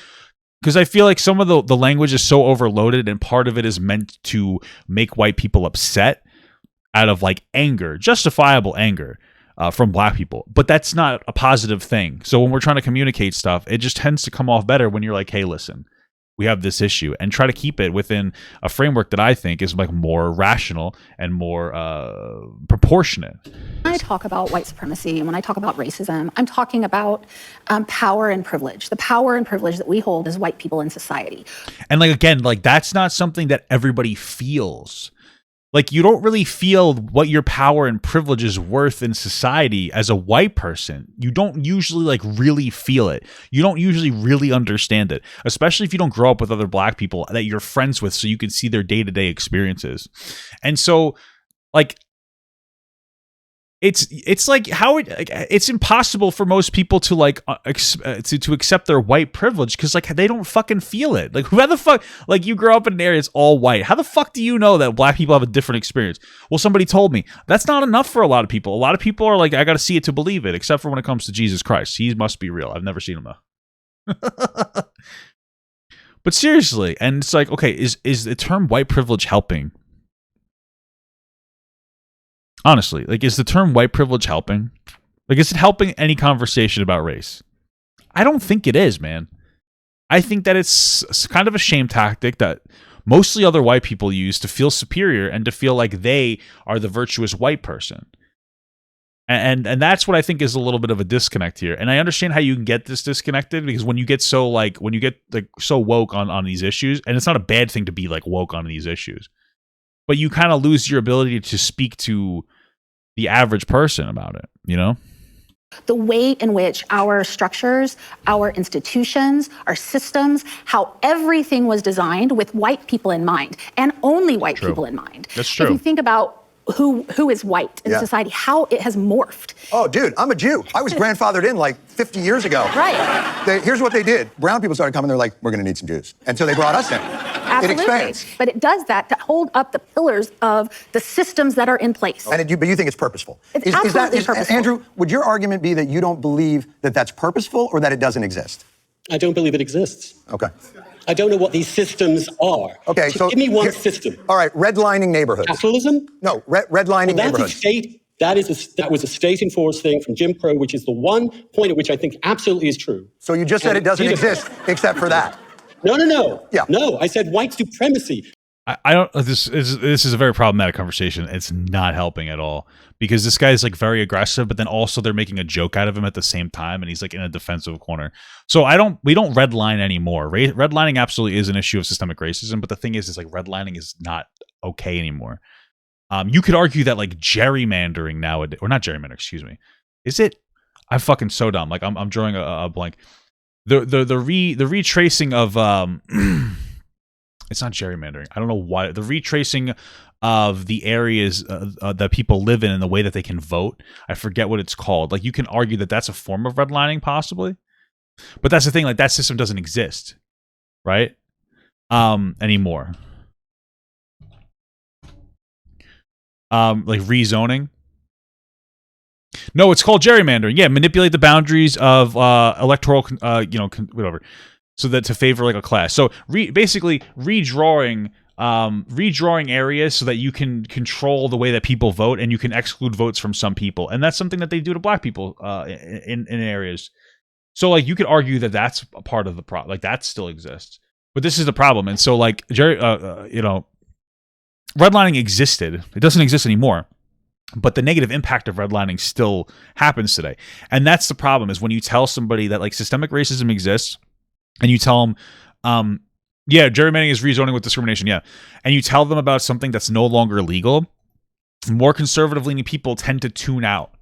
because I feel like some of the language is so overloaded, and part of it is meant to make white people upset out of like anger, justifiable anger from black people. But that's not a positive thing. So when we're trying to communicate stuff, it just tends to come off better when you're like, hey, listen, we have this issue, and try to keep it within a framework that I think is like more rational and more proportionate. When I talk about white supremacy and when I talk about racism, I'm talking about power and privilege, the power and privilege that we hold as white people in society. And like, again, like that's not something that everybody feels. Like, you don't really feel what your power and privilege is worth in society as a white person. You don't usually like really feel it. You don't usually really understand it, especially if you don't grow up with other black people that you're friends with so you can see their day-to-day experiences. And so like, it's like it's impossible for most people to like to accept their white privilege, because like they don't fucking feel it. Like, who the fuck, like, you grow up in an area that's all white, how the fuck do you know that black people have a different experience? Well, somebody told me. That's not enough for a lot of people. A lot of people are like, I gotta see it to believe it, except for when it comes to Jesus Christ. He must be real. I've never seen him though. But seriously, and it's like, okay, is the term white privilege helping? Honestly, like, is the term white privilege helping? Like, is it helping any conversation about race? I don't think it is, man. I think that it's kind of a shame tactic that mostly other white people use to feel superior and to feel like they are the virtuous white person. And that's what I think is a little bit of a disconnect here. And I understand how you can get this disconnected, because when you get so woke on these issues, and it's not a bad thing to be like woke on these issues, but you kind of lose your ability to speak to the average person about it, you know? The way in which our structures, our institutions, our systems, how everything was designed with white people in mind, and only white people in mind. That's true. If you think about who is white in society, how it has morphed. Oh, dude, I'm a Jew. I was grandfathered in like 50 years ago. Right. Here's what they did. Brown people started coming, they're like, we're gonna need some Jews. And so they brought us in. Absolutely. It expands. But it does that to hold up the pillars of the systems that are in place. But you think it's purposeful? It's absolutely purposeful. Andrew, would your argument be that you don't believe that that's purposeful, or that it doesn't exist? I don't believe it exists. Okay. I don't know what these systems are. Okay, so give me one system. All right, redlining neighborhoods. Capitalism? No, redlining neighborhoods. That was a state-enforced thing from Jim Crow, which is the one point at which I think absolutely is true. So you just said it doesn't exist, except for that. No. Yeah. No, I said white supremacy. I don't. This is a very problematic conversation. It's not helping at all, because this guy is like very aggressive, but then also they're making a joke out of him at the same time, and he's like in a defensive corner. So we don't redline anymore. Redlining absolutely is an issue of systemic racism, but the thing is like redlining is not okay anymore. You could argue that like gerrymandering nowadays, or not gerrymandering, excuse me, is it? I'm fucking so dumb. Like I'm drawing a blank. The retracing of it's not gerrymandering. I don't know why. The retracing of the areas that people live in and the way that they can vote. I forget what it's called. Like, you can argue that that's a form of redlining, possibly. But that's the thing. Like, that system doesn't exist, right? Anymore. Like rezoning. No, it's called gerrymandering. Yeah, manipulate the boundaries of electoral, whatever, so that to favor like a class. So basically redrawing areas so that you can control the way that people vote, and you can exclude votes from some people, and that's something that they do to black people in areas. So like you could argue that that's a part of the problem, like that still exists, but this is the problem. And so like redlining existed; it doesn't exist anymore. But the negative impact of redlining still happens today. And that's the problem, is when you tell somebody that like systemic racism exists, and you tell them, yeah, gerrymandering is rezoning with discrimination, yeah. And you tell them about something that's no longer legal, more conservative leaning people tend to tune out.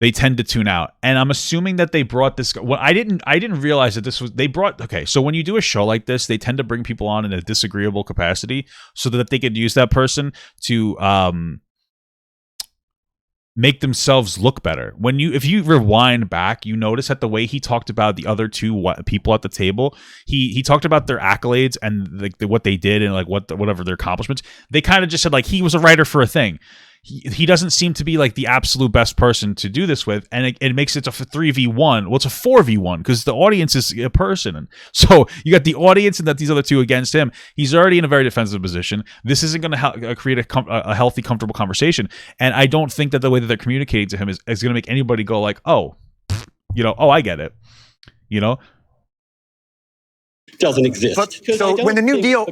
They tend to tune out. And I'm assuming that they brought this, well, I didn't realize that okay, so when you do a show like this, they tend to bring people on in a disagreeable capacity so that they could use that person to make themselves look better. If you rewind back, you notice that the way he talked about the other two people at the table, he talked about their accolades and what they did and like whatever their accomplishments. They kind of just said like he was a writer for a thing. He doesn't seem to be like the absolute best person to do this with, and it makes it a 3v1. Well, it's a 4v1 because the audience is a person, and so you got the audience and that these other two against him. He's already in a very defensive position. This isn't going to create a healthy, comfortable conversation, and I don't think that the way that they're communicating to him is going to make anybody go like, oh, oh, I get it, Doesn't exist. But, so when the New Deal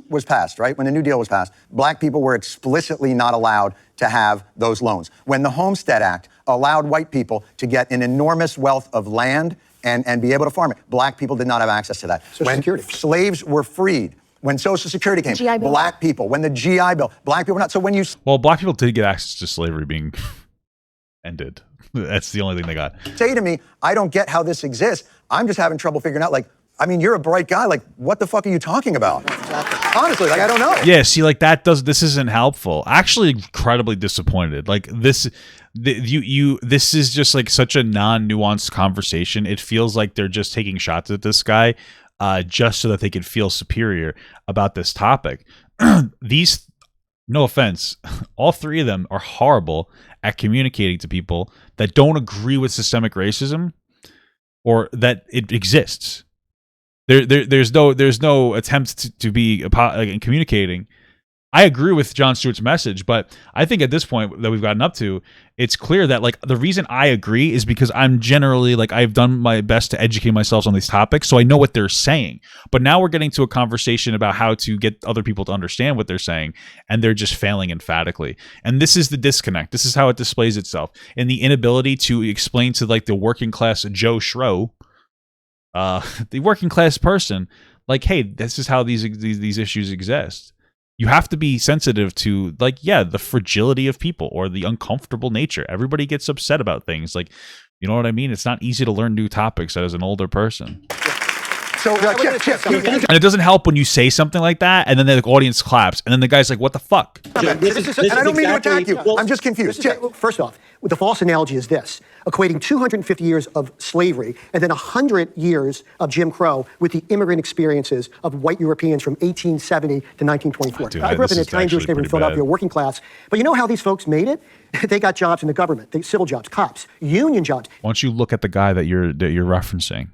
was passed, right? When the New Deal was passed, black people were explicitly not allowed to have those loans. When the Homestead Act allowed white people to get an enormous wealth of land and be able to farm it, black people did not have access to that. When slaves were freed, when Social Security came, black people, when the GI Bill, black people were not. So when black people did get access to slavery being ended. That's the only thing they got. Say to me, I don't get how this exists. I'm just having trouble figuring out, like, I mean, you're a bright guy. Like, what the fuck are you talking about? Honestly, like, I don't know. Yeah, see, like this isn't helpful. Actually, incredibly disappointed. Like this is just like such a non-nuanced conversation. It feels like they're just taking shots at this guy, just so that they could feel superior about this topic. These, no offense, all three of them are horrible at communicating to people that don't agree with systemic racism or that it exists. There's no attempt to be communicating. I agree with Jon Stewart's message, but I think at this point that we've gotten up to, it's clear that like the reason I agree is because I'm generally like I've done my best to educate myself on these topics, so I know what they're saying. But now we're getting to a conversation about how to get other people to understand what they're saying, and they're just failing emphatically. And this is the disconnect. This is how it displays itself in the inability to explain to like the working class Joe Schro, the working class person, like, hey, this is how these issues exist. You have to be sensitive to, like, yeah, the fragility of people or the uncomfortable nature. Everybody gets upset about things. Like, you know what I mean? It's not easy to learn new topics as an older person. So, and it doesn't help when you say something like that, and then the audience claps, and then the guy's like, "What the fuck?" And I don't mean to attack you. I'm just confused. First off, the false analogy is this: equating 250 years of slavery and then 100 years of Jim Crow with the immigrant experiences of white Europeans from 1870 to 1924. I grew up in a Italian Jewish neighborhood in Philadelphia, working class. But you know how these folks made it? They got jobs in the government, civil jobs, cops, union jobs. Why don't you look at the guy that you're referencing?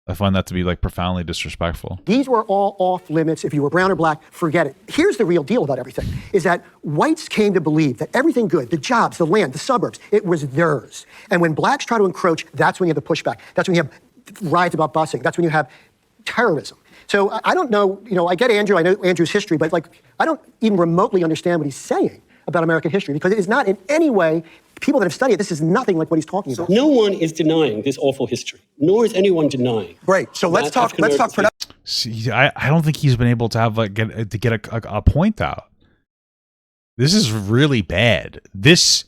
I find that to be like profoundly disrespectful. These were all off limits. If you were brown or black, forget it. Here's the real deal about everything, is that whites came to believe that everything good, the jobs, the land, the suburbs, it was theirs. And when blacks try to encroach, that's when you have the pushback. That's when you have riots about busing. That's when you have terrorism. So I don't know, I get Andrew, I know Andrew's history, but like, I don't even remotely understand what he's saying about American history, because it is not in any way, people that have studied it, this is nothing like what he's talking about. No one is denying this awful history, nor is anyone denying. Great. So let's talk. See, I don't think he's been able to have get a point out. This is really bad. This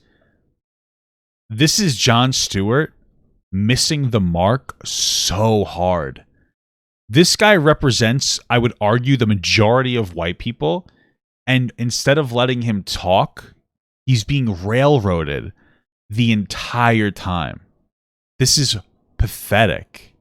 is Jon Stewart missing the mark so hard. This guy represents, I would argue, the majority of white people, and instead of letting him talk, he's being railroaded the entire time. This is pathetic.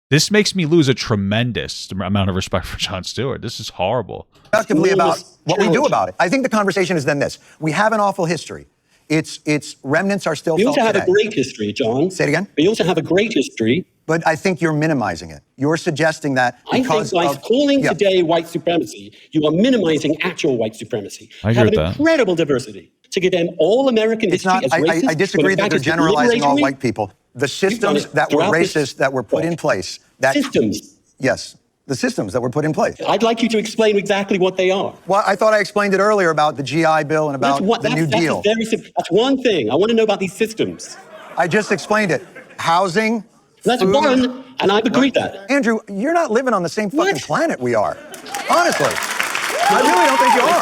This makes me lose a tremendous amount of respect for Jon Stewart. This is horrible. Effectively about what we do about it. I think the conversation is then this. We have an awful history. Its remnants are still felt today. We also have a great history, John. Say it again? We also have a great history. But I think you're minimizing it. You're suggesting that because I think by calling today white supremacy, you are minimizing actual white supremacy. I agree with that. Have an incredible diversity to get them all American history as racist. I disagree that you're generalizing all white people. The systems that were racist that were put in place. Systems. Yes. The systems that were put in place. I'd like you to explain exactly what they are. Well, I thought I explained it earlier about the GI Bill and about the New Deal. That's one thing. I want to know about these systems. I just explained it. Housing. That's food. one, and I've agreed that. Andrew, you're not living on the same fucking planet we are. Honestly. I really don't think you are.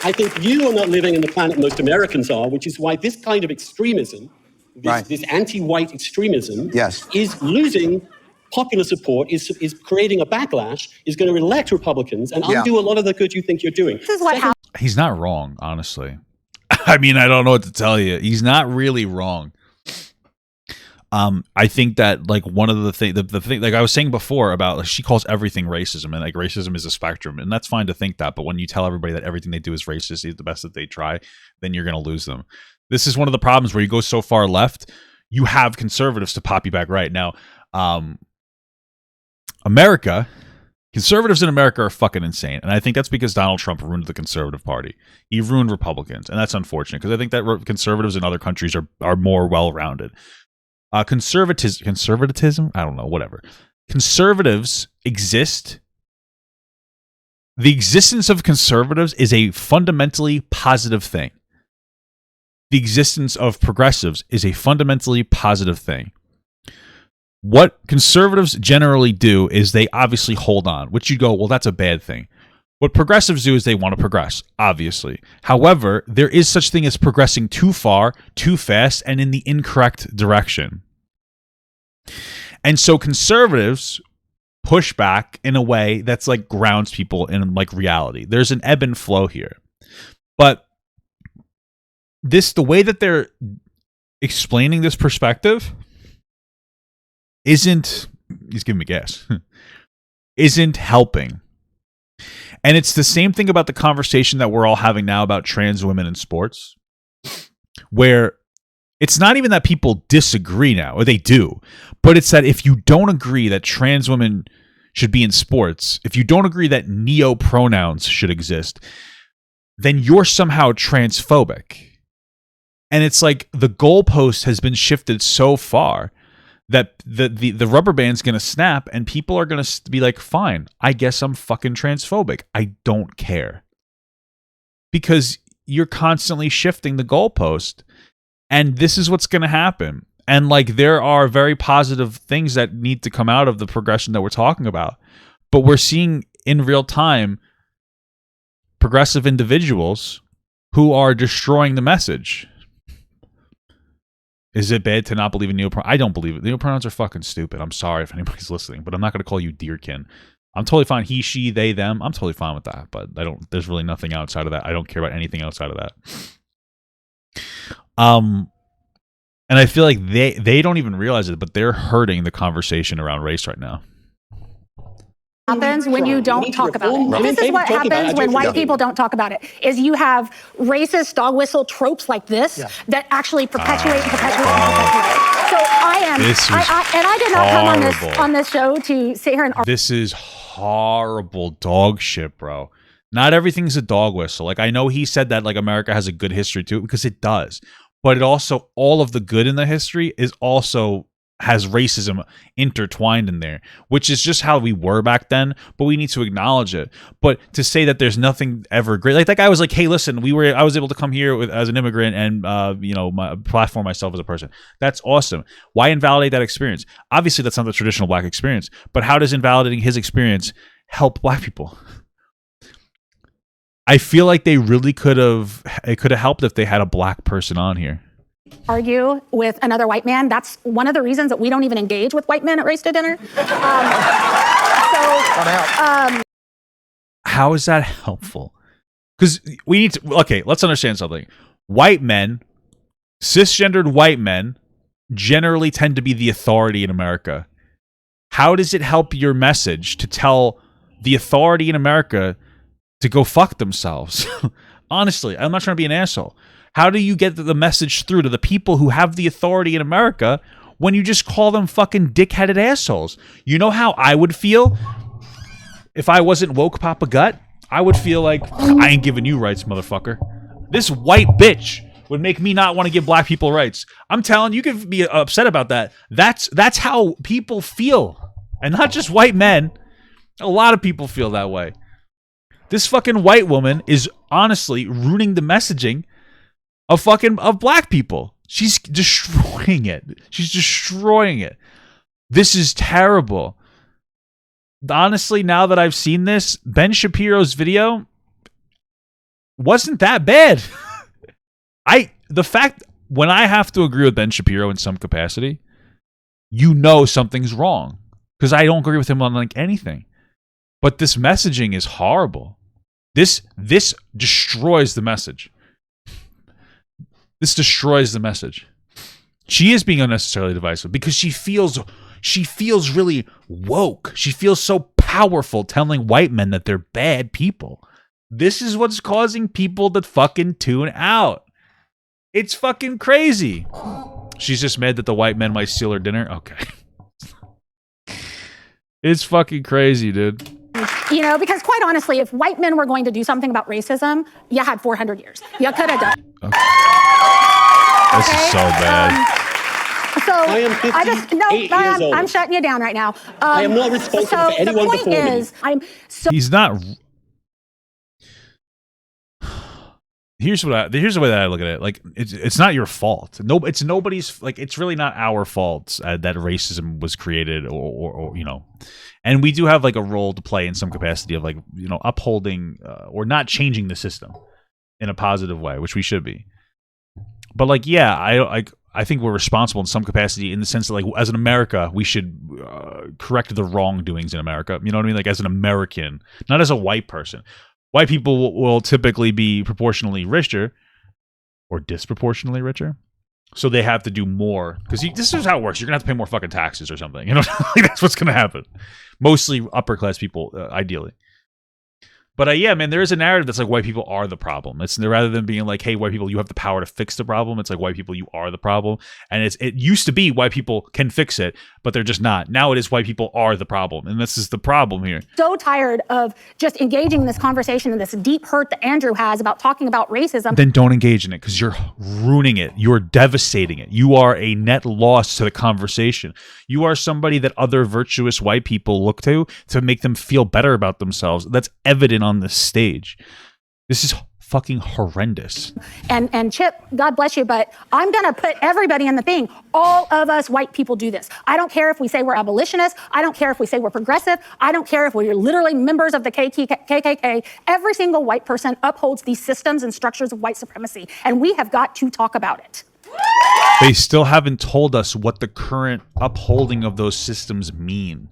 I think you are not living in the planet most Americans are, which is why this kind of extremism, this anti-white extremism, is losing popular support, is creating a backlash, is going to elect Republicans and undo a lot of the good you think you're doing. He's not wrong, honestly. I mean, I don't know what to tell you. He's not really wrong. I think that like one of the thing, the thing, like I was saying before about, like, she calls everything racism, and like racism is a spectrum, and that's fine to think that. But when you tell everybody that everything they do is racist, is the best that they try, then you're going to lose them. This is one of the problems where you go so far left, you have conservatives to pop you back right. Now, conservatives in America are fucking insane, and I think that's because Donald Trump ruined the conservative party. He ruined Republicans, and that's unfortunate because I think that conservatives in other countries are more well-rounded. Conservatism? I don't know, whatever. Conservatives exist. The existence of conservatives is a fundamentally positive thing. The existence of progressives is a fundamentally positive thing. What conservatives generally do is they obviously hold on, which you go, well, that's a bad thing. What progressives do is they want to progress, obviously. However, there is such thing as progressing too far, too fast, and in the incorrect direction. And so conservatives push back in a way that's like grounds people in like reality. There's an ebb and flow here. But the way that they're explaining this perspective he's giving me gas, isn't helping. And it's the same thing about the conversation that we're all having now about trans women in sports, where it's not even that people disagree now, or they do, but it's that if you don't agree that trans women should be in sports, if you don't agree that neo-pronouns should exist, then you're somehow transphobic. And it's like the goalpost has been shifted so far that the rubber band's going to snap, and people are going to be like, fine, I guess I'm fucking transphobic. I don't care. Because you're constantly shifting the goalpost, and this is what's going to happen. And like, there are very positive things that need to come out of the progression that we're talking about. But we're seeing in real time progressive individuals who are destroying the message. Is it bad to not believe in neopronouns? I don't believe it. Neopronouns are fucking stupid. I'm sorry if anybody's listening, but I'm not going to call you dearkin. I'm totally fine. He, she, they, them. I'm totally fine with that, but there's really nothing outside of that. I don't care about anything outside of that. And I feel like they don't even realize it, but they're hurting the conversation around race right now. Happens when you don't talk about it. This is what happens when white people don't talk about it, is you have racist dog whistle tropes like this that actually perpetuate and perpetuate and perpetuate. So I did not come on this show to sit here and argue. This is horrible dog shit, bro. Not everything's a dog whistle. Like, I know he said that like America has a good history to it, because it does. But it also, all of the good in the history is also has racism intertwined in there, which is just how we were back then, but we need to acknowledge it. But to say that there's nothing ever great, like that guy was like, hey, listen, I was able to come here as an immigrant and platform myself as a person. That's awesome. Why invalidate that experience? Obviously that's not the traditional black experience, but how does invalidating his experience help black people? I feel like it could have helped if they had a black person on here. Argue with another white man. That's one of the reasons that we don't even engage with white men at Race to Dinner. How is that helpful? Because we need to, okay, let's understand something. White men, cisgendered white men, generally tend to be the authority in America. How does it help your message to tell the authority in America to go fuck themselves? Honestly, I'm not trying to be an asshole. How do you get the message through to the people who have the authority in America when you just call them fucking dick-headed assholes? You know how I would feel if I wasn't woke Papa Gut? I would feel like, I ain't giving you rights, motherfucker. This white bitch would make me not want to give black people rights. I'm telling you, you can be upset about that. That's how people feel. And not just white men. A lot of people feel that way. This fucking white woman is honestly ruining the messaging of black people. She's destroying it. She's destroying it. This is terrible. Honestly, now that I've seen this, Ben Shapiro's video wasn't that bad. The fact when I have to agree with Ben Shapiro in some capacity, you know something's wrong, because I don't agree with him on like anything. But this messaging is horrible. This destroys the message. This destroys the message. She is being unnecessarily divisive because she feels really woke. She feels so powerful telling white men that they're bad people. This is what's causing people to fucking tune out. It's fucking crazy. She's just mad that the white men might steal her dinner. Okay. It's fucking crazy, dude. You know, because quite honestly, if white men were going to do something about racism, you had 400 years. You could have done. Okay. This is so bad. So I am 58 years old. I'm shutting you down right now. I am not responsible for anyone the point before me. is, I'm so. He's not. Here's the way that I look at it. Like it's not your fault. No, it's nobody's. Like it's really not our fault that racism was created, or you know, and we do have like a role to play in some capacity of like, you know, upholding or not changing the system in a positive way, which we should be. But like, yeah, I think we're responsible in some capacity in the sense that like as an America, we should correct the wrongdoings in America. You know what I mean? Like as an American, not as a white person. White people will typically be proportionally richer or disproportionately richer. So they have to do more. Because this is how it works. You're going to have to pay more fucking taxes or something. You know, like that's what's going to happen. Mostly upper class people, ideally. But yeah, man, there is a narrative that's like white people are the problem. It's rather than being like, hey, white people, you have the power to fix the problem. It's like white people, you are the problem. And it used to be white people can fix it, but they're just not. Now it is white people are the problem. And this is the problem here. So tired of just engaging in this conversation and this deep hurt that Andrew has about talking about racism. Then don't engage in it because you're ruining it. You're devastating it. You are a net loss to the conversation. You are somebody that other virtuous white people look to make them feel better about themselves. That's evident on this stage. This is fucking horrendous. And Chip, God bless you, but I'm going to put everybody in the thing. All of us white people do this. I don't care if we say we're abolitionists. I don't care if we say we're progressive. I don't care if we're literally members of the KKK. Every single white person upholds these systems and structures of white supremacy, and we have got to talk about it. They still haven't told us what the current upholding of those systems mean.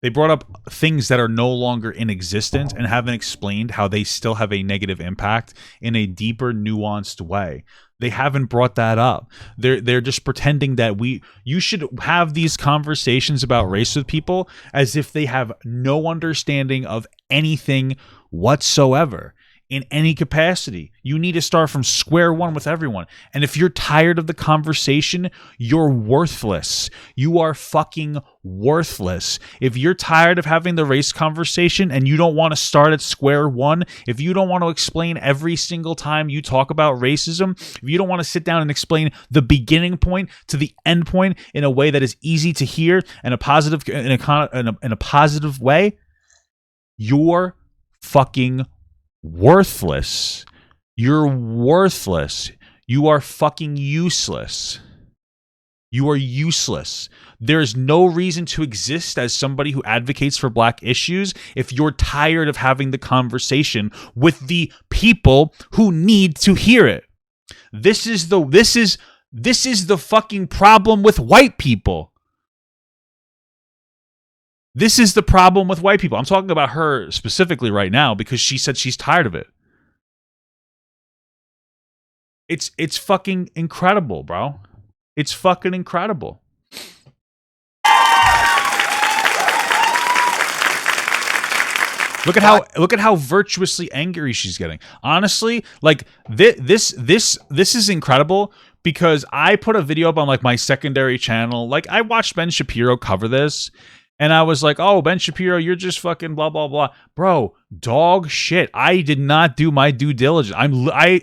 They brought up things that are no longer in existence and haven't explained how they still have a negative impact in a deeper, nuanced way. They haven't brought that up. They're just pretending that you should have these conversations about race with people as if they have no understanding of anything whatsoever. In any capacity. You need to start from square one with everyone. And if you're tired of the conversation, you're worthless. You are fucking worthless. If you're tired of having the race conversation and you don't want to start at square one, if you don't want to explain every single time you talk about racism, if you don't want to sit down and explain the beginning point to the end point in a way that is easy to hear and a positive in a positive way, you're fucking worthless. You're worthless. You are fucking useless. You are useless. There's no reason to exist as somebody who advocates for black issues if you're tired of having the conversation with the people who need to hear it. This is the fucking problem with white people. This is the problem with white people. I'm talking about her specifically right now because she said she's tired of it. It's fucking incredible, bro. It's fucking incredible. Look at how virtuously angry she's getting. Honestly, like this is incredible because I put a video up on like my secondary channel. Like I watched Ben Shapiro cover this. And I was like, oh, Ben Shapiro, you're just fucking blah, blah, blah. Bro, dog shit. I did not do my due diligence. I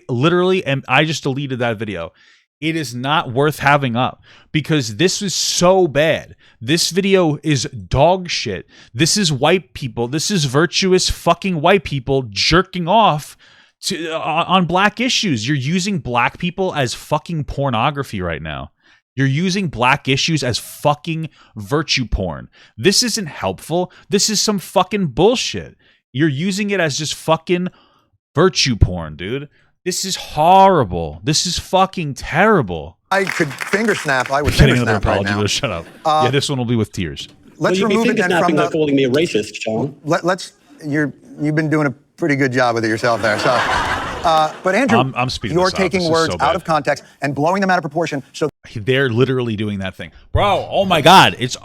just deleted that video. It is not worth having up because this is so bad. This video is dog shit. This is white people. This is virtuous fucking white people jerking off on black issues. You're using black people as fucking pornography right now. You're using black issues as fucking virtue porn. This isn't helpful. This is some fucking bullshit. You're using it as just fucking virtue porn, dude. This is horrible. This is fucking terrible. I could finger snap. I would getting finger another snap apology. right now. Shut up. Yeah, this one will be with tears. Let's remove it then from the. Calling me a racist, John. You've been doing a pretty good job with it yourself there. So But Andrew, I'm speeding you're this up. taking This is words so bad. out of context and blowing them out of proportion. So They're literally doing that thing, bro. Oh my God, it's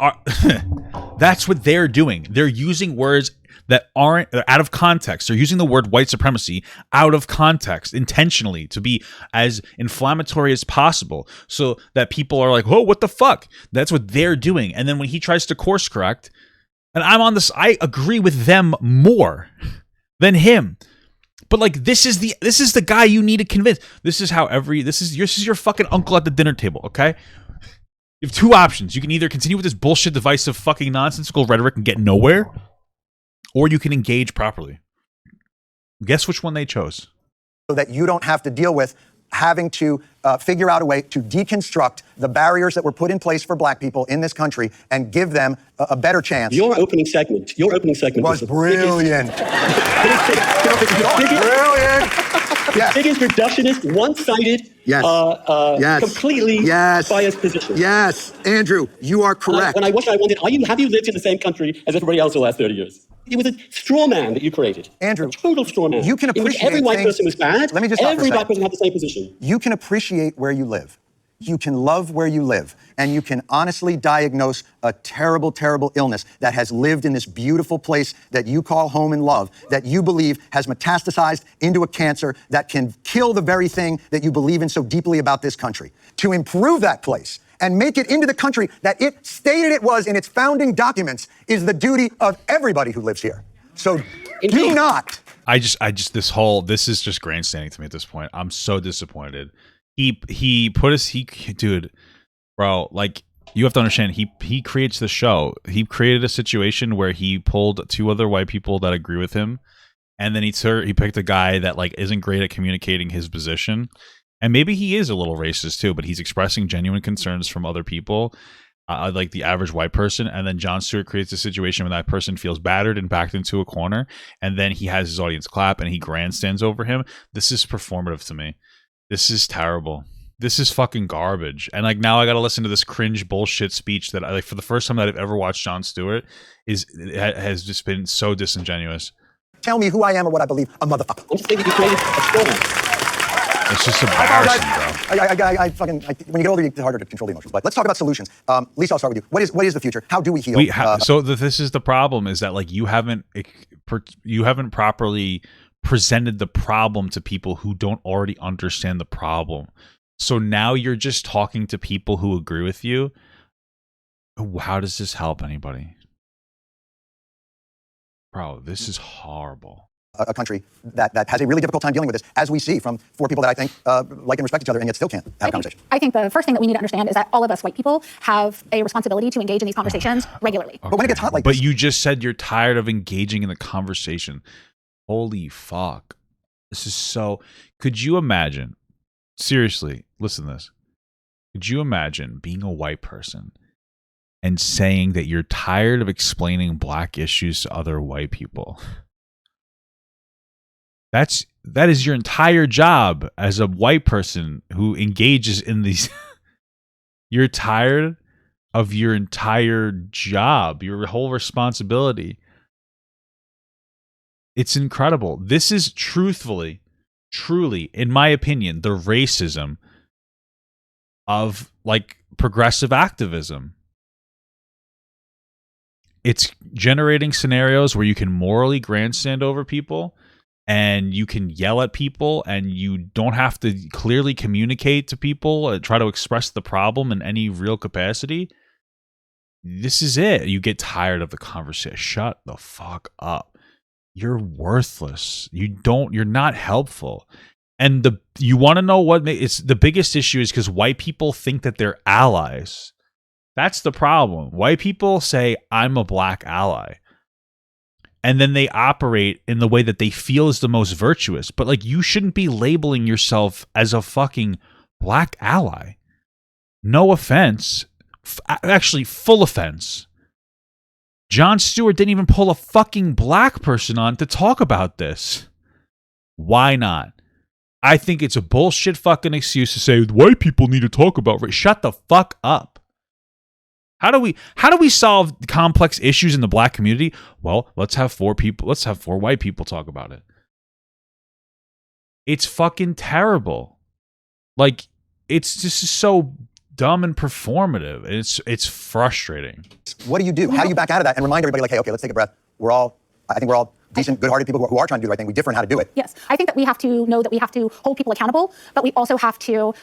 that's what they're doing. They're using words that aren't out of context. They're using the word white supremacy out of context intentionally to be as inflammatory as possible, so that people are like, "Oh, what the fuck?" That's what they're doing. And then when he tries to course correct, and I'm on this, I agree with them more than him. But like, this is the guy you need to convince. This is your fucking uncle at the dinner table, okay? You have two options. You can either continue with this bullshit, divisive, fucking nonsensical rhetoric and get nowhere, or you can engage properly. Guess which one they chose? so that you don't have to deal with having to figure out a way to deconstruct the barriers that were put in place for black people in this country and give them a better chance. Your opening segment was brilliant. Brilliant. Yes. Biggest reductionist, one-sided, completely biased position. Yes, Andrew, you are correct. And I wondered, have you lived in the same country as everybody else the last 30 years? It was a straw man that you created. Andrew, a total straw man. You can in which appreciate every white things. person was bad. Let me just every black person had the same position. You can appreciate where you live. You can love where you live, and you can honestly diagnose a terrible, terrible illness that has lived in this beautiful place that you call home and love, that you believe has metastasized into a cancer that can kill the very thing that you believe in so deeply about this country. To improve that place and make it into the country that it stated it was in its founding documents is the duty of everybody who lives here. So do not. This is just grandstanding to me at this point. I'm so disappointed. Dude, bro, like, you have to understand, he creates the show. He created a situation where he pulled two other white people that agree with him, and then he picked a guy that like isn't great at communicating his position, and maybe he is a little racist too, but he's expressing genuine concerns from other people, like the average white person. And then Jon Stewart creates a situation where that person feels battered and backed into a corner, and then he has his audience clap and he grandstands over him. This is performative to me. This is terrible. This is fucking garbage. And like, now I got to listen to this cringe bullshit speech that I like for the first time that I've ever watched Jon Stewart has just been so disingenuous. Tell me who I am or what I believe, a motherfucker. I'm just thinking you created a story. It's just embarrassing, bro. When you get older, it's harder to control the emotions. But let's talk about solutions. Lisa, I'll start with you. What is the future? How do we heal? This is the problem, is that like you haven't properly presented the problem to people who don't already understand the problem. So now you're just talking to people who agree with you. How does this help anybody? Bro, this is horrible. A country that has a really difficult time dealing with this, as we see from four people that I think like and respect each other and yet still can't have a conversation. I think the first thing that we need to understand is that all of us white people have a responsibility to engage in these conversations regularly. Okay. But when it gets hot like this, you just said you're tired of engaging in the conversation. Holy fuck. This is so... Could you imagine... Seriously, listen to this. Could you imagine being a white person and saying that you're tired of explaining black issues to other white people? That is your entire job as a white person who engages in these... You're tired of your entire job, your whole responsibility. It's incredible. This is truly, in my opinion, the racism of like progressive activism. It's generating scenarios where you can morally grandstand over people and you can yell at people and you don't have to clearly communicate to people, try to express the problem in any real capacity. This is it. You get tired of the conversation. Shut the fuck up. You're worthless. You're not helpful. And you want to know what it's the biggest issue is because white people think that they're allies. That's the problem. White people say, I'm a black ally. And then they operate in the way that they feel is the most virtuous. But like, you shouldn't be labeling yourself as a fucking black ally. No offense. Actually, full offense. Jon Stewart didn't even pull a fucking black person on to talk about this. Why not? I think it's a bullshit fucking excuse to say white people need to talk about race. Shut the fuck up. How do we solve complex issues in the black community? Well, let's have four white people talk about it. It's fucking terrible. Like, it's just so dumb and performative. It's frustrating. What do? How do you back out of that and remind everybody, like, hey, okay, let's take a breath. I think we're all decent, good-hearted people who are trying to do the right thing. We differ in how to do it. Yes, I think that we have to know that we have to hold people accountable, but we also have to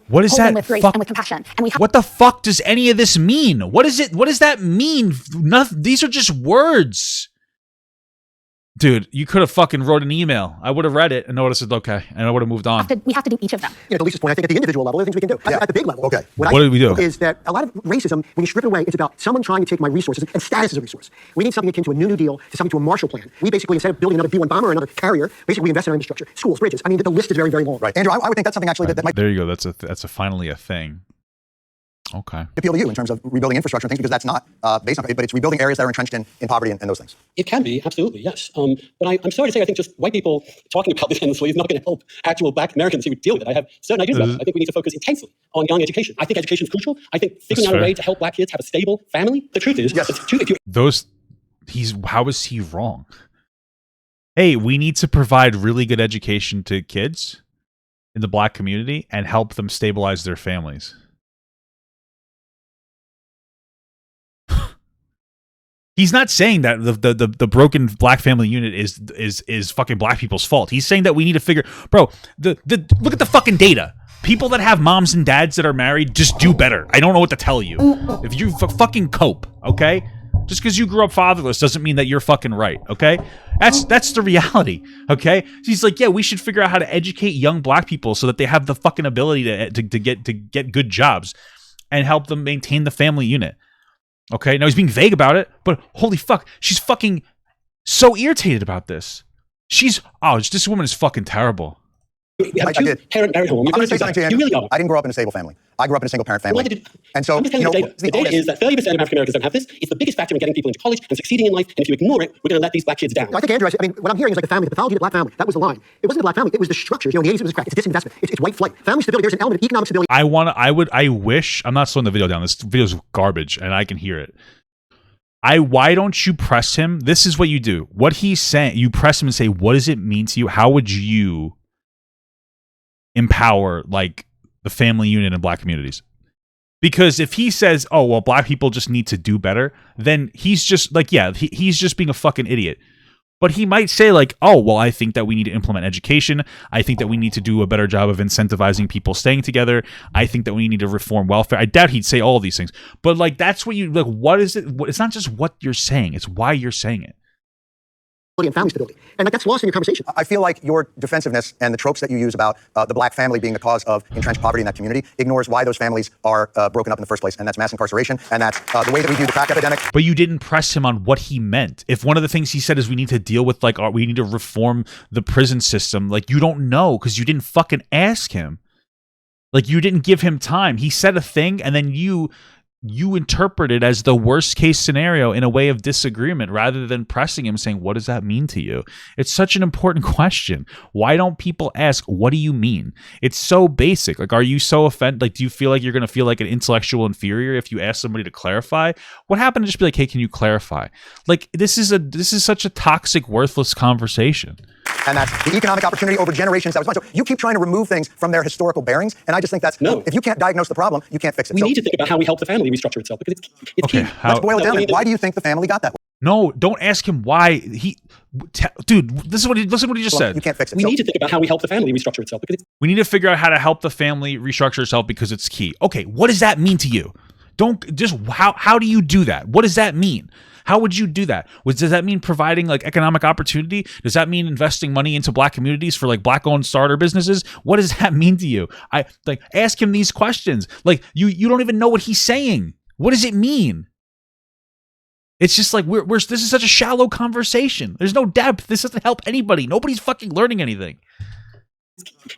what is hold that them with grace and with compassion. And what the fuck does any of this mean? What is it? What does that mean? These are just words. Dude, you could have fucking wrote an email. I would have read it and I would have said, okay, and I would have moved on. We have to do each of them. You know, to Lisa's point, I think at the individual level, there are things we can do. At the big level, okay. What do we do? Is that a lot of racism, when you strip it away, it's about someone trying to take my resources, and status is a resource. We need something akin to a New Deal, to something to a Marshall Plan. We basically, instead of building another B-1 bomber or another carrier, basically we invest in our infrastructure, schools, bridges. I mean, the list is very, very long. Right. Andrew, I would think that's something actually that might... There you go. That's finally a thing. Okay. Appeal to you in terms of rebuilding infrastructure and things, because that's not based on it, but it's rebuilding areas that are entrenched in poverty and those things. It can be, absolutely, yes. But I'm sorry to say, I think just white people talking about this endlessly is not going to help actual black Americans who deal with it. I have certain ideas about it. I think we need to focus intensely on young education. I think education is crucial. I think figuring out a way to help black kids have a stable family. The truth is, how is he wrong? Hey, we need to provide really good education to kids in the black community and help them stabilize their families. He's not saying that the broken black family unit is fucking black people's fault. He's saying that we need to figure, bro. Look at the fucking data. People that have moms and dads that are married just do better. I don't know what to tell you. If you fucking cope, okay? Just because you grew up fatherless doesn't mean that you're fucking right, okay? That's the reality, okay? He's like, yeah, we should figure out how to educate young black people so that they have the fucking ability to get good jobs and help them maintain the family unit. Okay, now he's being vague about it, but holy fuck, she's fucking so irritated about this. This woman is fucking terrible. I did. I'm going to say something to you, Andrew. You really are. I didn't grow up in a stable family. I grew up in a single-parent family. And so, I'm just telling you the data is that 30% of African Americans don't have this. It's the biggest factor in getting people into college and succeeding in life. And if you ignore it, we're going to let these black kids down. I think, Andrew, what I'm hearing is like the family, the pathology of the black family. That was the line. It wasn't the black family. It was the structures. In the 80s, it was crack. It's disinvestment. It's white flight. Family stability. There's an element of economic stability. I wish, I'm not slowing the video down. This video's garbage, and I can hear it. Why don't you press him? This is what you do. What he's saying, you press him and say, what does it mean to you? How would you empower like the family unit in black communities? Because if he says, oh, well, black people just need to do better, then he's just like, yeah, he's just being a fucking idiot. But he might say like, oh, well, I think that we need to implement education. I think that we need to do a better job of incentivizing people staying together. I think that we need to reform welfare. I doubt he'd say all of these things. But like, that's what you like. What is it? It's not just what you're saying. It's why you're saying it. And family stability. And like, that's lost in your conversation. I feel like your defensiveness and the tropes that you use about the black family being the cause of entrenched poverty in that community ignores why those families are broken up in the first place. And that's mass incarceration. And that's the way that we view the crack epidemic. But you didn't press him on what he meant. If one of the things he said is we need to deal with, like, we need to reform the prison system, like, you don't know because you didn't fucking ask him. Like, you didn't give him time. He said a thing and then you interpret it as the worst case scenario in a way of disagreement rather than pressing him saying, what does that mean to you? It's such an important question. Why don't people ask, what do you mean? It's so basic. Like, are you so offended? Like, do you feel like you're going to feel like an intellectual inferior if you ask somebody to clarify? What happened to just be like, hey, can you clarify? Like, this is such a toxic, worthless conversation. And that's the economic opportunity over generations that was fine. So you keep trying to remove things from their historical bearings, and I just think that's no. If you can't diagnose the problem, you can't fix it. We need to think about how we help the family restructure itself because it's okay, key. Let's boil it down. Why do you think the family got that way? No, don't ask him why dude. Listen what he just said. You can't fix it. We need to think about how we help the family restructure itself because we need to figure out how to help the family restructure itself because it's key. Okay, what does that mean to you? Don't just how do you do that? What does that mean? How would you do that? Does that mean providing like economic opportunity? Does that mean investing money into black communities for like black-owned starter businesses? What does that mean to you? I like ask him these questions. Like you don't even know what he's saying. What does it mean? It's just like this is such a shallow conversation. There's no depth. This doesn't help anybody. Nobody's fucking learning anything.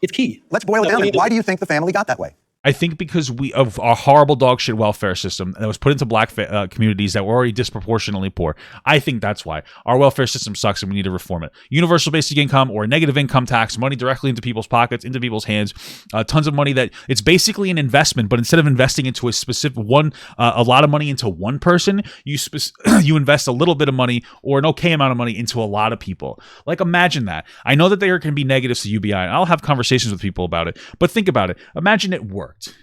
It's key. Let's boil it down. Why do you think the family got that way? I think because of our horrible dog shit welfare system that was put into black communities that were already disproportionately poor. I think that's why our welfare system sucks and we need to reform it. Universal basic income or a negative income tax, money directly into people's pockets, into people's hands, tons of money that it's basically an investment, but instead of investing into a specific one, a lot of money into one person, you invest a little bit of money or an okay amount of money into a lot of people. Like, imagine that. I know that there can be negatives to UBI, and I'll have conversations with people about it, but think about it. Imagine it worked.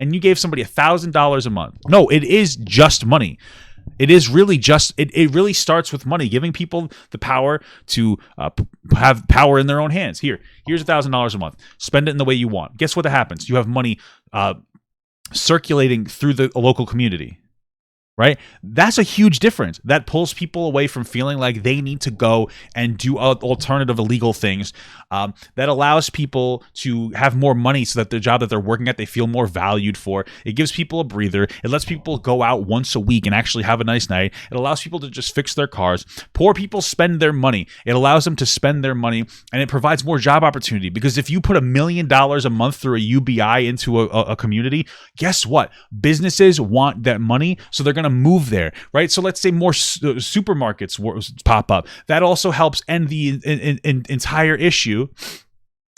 And you gave somebody $1,000 a month. No, it is just money. It is really just, it really starts with money, giving people the power to have power in their own hands. Here's $1,000 a month. Spend it in the way you want. Guess what happens? You have money circulating through the local community. Right? That's a huge difference. That pulls people away from feeling like they need to go and do alternative illegal things. That allows people to have more money so that the job that they're working at, they feel more valued for. It gives people a breather. It lets people go out once a week and actually have a nice night. It allows people to just fix their cars. Poor people spend their money. It allows them to spend their money, and it provides more job opportunity. Because if you put $1 million a month through a UBI into a community, guess what? Businesses want that money, so they're going to move there, right? So let's say more supermarkets pop up. That also helps end the entire issue.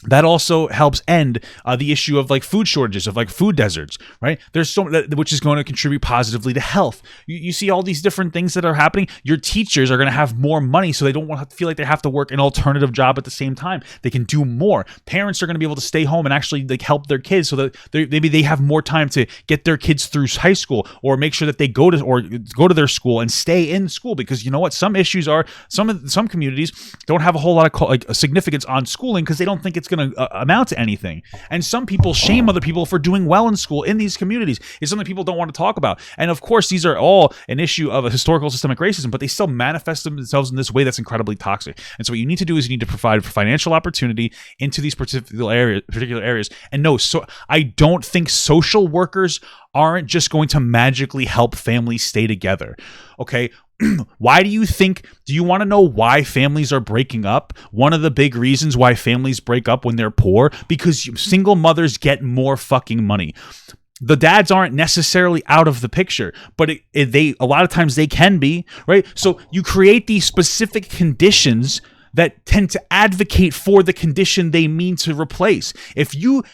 That also helps end the issue of like food shortages, of like food deserts, right? There's so which is going to contribute positively to health. You see all these different things that are happening. Your teachers are going to have more money, so they don't want to feel like they have to work an alternative job at the same time. They can do more. Parents are going to be able to stay home and actually like help their kids, so that maybe they have more time to get their kids through high school, or make sure that they go to their school and stay in school. Because you know what? Some issues are some communities don't have a whole lot of significance on schooling because they don't think it's going to amount to anything. And some people shame other people for doing well in school in these communities. It's something people don't want to talk about. And of course, these are all an issue of a historical systemic racism, but they still manifest themselves in this way that's incredibly toxic. And so what you need to do is you need to provide financial opportunity into these particular areas. And no, so I don't think social workers aren't just going to magically help families stay together. Okay. Why do you want to know why families are breaking up? One of the big reasons why families break up when they're poor, because single mothers get more fucking money. The dads aren't necessarily out of the picture, but a lot of times they can be, right? So you create these specific conditions that tend to advocate for the condition they mean to replace. If you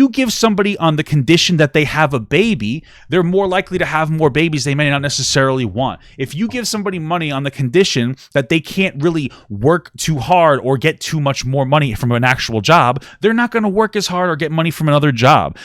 give somebody on the condition that they have a baby, they're more likely to have more babies they may not necessarily want. If you give somebody money on the condition that they can't really work too hard or get too much more money from an actual job, they're not going to work as hard or get money from another job.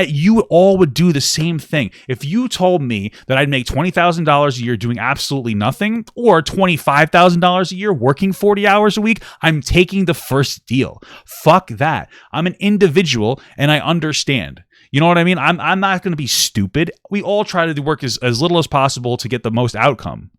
You all would do the same thing. If you told me that I'd make $20,000 a year doing absolutely nothing, or $25,000 a year working 40 hours a week, I'm taking the first deal. Fuck that. I'm an individual and I understand. You know what I mean? I'm not going to be stupid. We all try to work as little as possible to get the most outcome.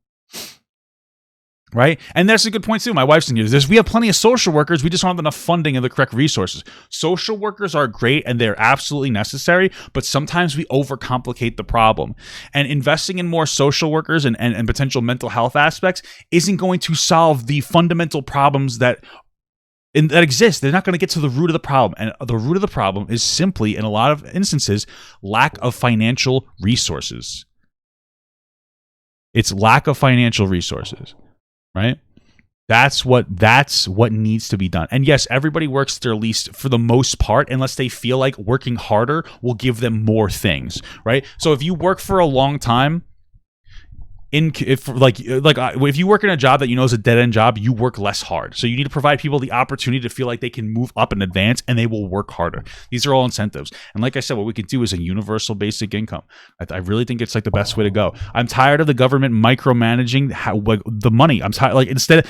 Right? And that's a good point too. My wife's thinking this. We have plenty of social workers. We just don't have enough funding and the correct resources. Social workers are great and they're absolutely necessary, but sometimes we overcomplicate the problem. And investing in more social workers and potential mental health aspects isn't going to solve the fundamental problems that exist. They're not going to get to the root of the problem. And the root of the problem is simply, in a lot of instances, lack of financial resources. It's lack of financial resources. Right? That's what needs to be done. And yes, everybody works their least for the most part, unless they feel like working harder will give them more things, right? So if you work for a long time, if you work in a job that you know is a dead-end job, you work less hard. So you need to provide people the opportunity to feel like they can move up and advance, and they will work harder. These are all incentives. And like I said, what we could do is a universal basic income. I really think it's like the best way to go. I'm tired of the government micromanaging the money. I'm tired. Like instead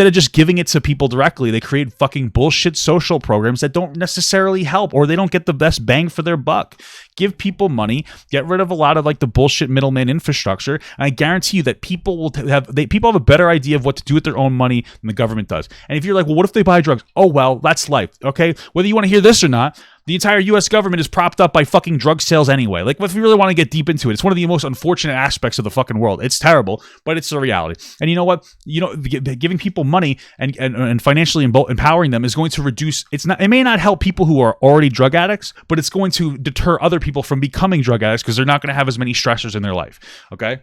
of just giving it to people directly, they create fucking bullshit social programs that don't necessarily help, or they don't get the best bang for their buck. Give people money, get rid of a lot of like the bullshit middleman infrastructure, and I guarantee you that people have a better idea of what to do with their own money than the government does. And if you're like, well, what if they buy drugs? Oh, well, that's life. Okay. Whether you want to hear this or not, The entire U.S. government is propped up by fucking drug sales anyway. Like, if we really want to get deep into it, it's one of the most unfortunate aspects of the fucking world. It's terrible, but it's the reality. And you know what? Giving people money and financially empowering them is going to reduce. It may not help people who are already drug addicts, but it's going to deter other people from becoming drug addicts because they're not going to have as many stressors in their life. Okay.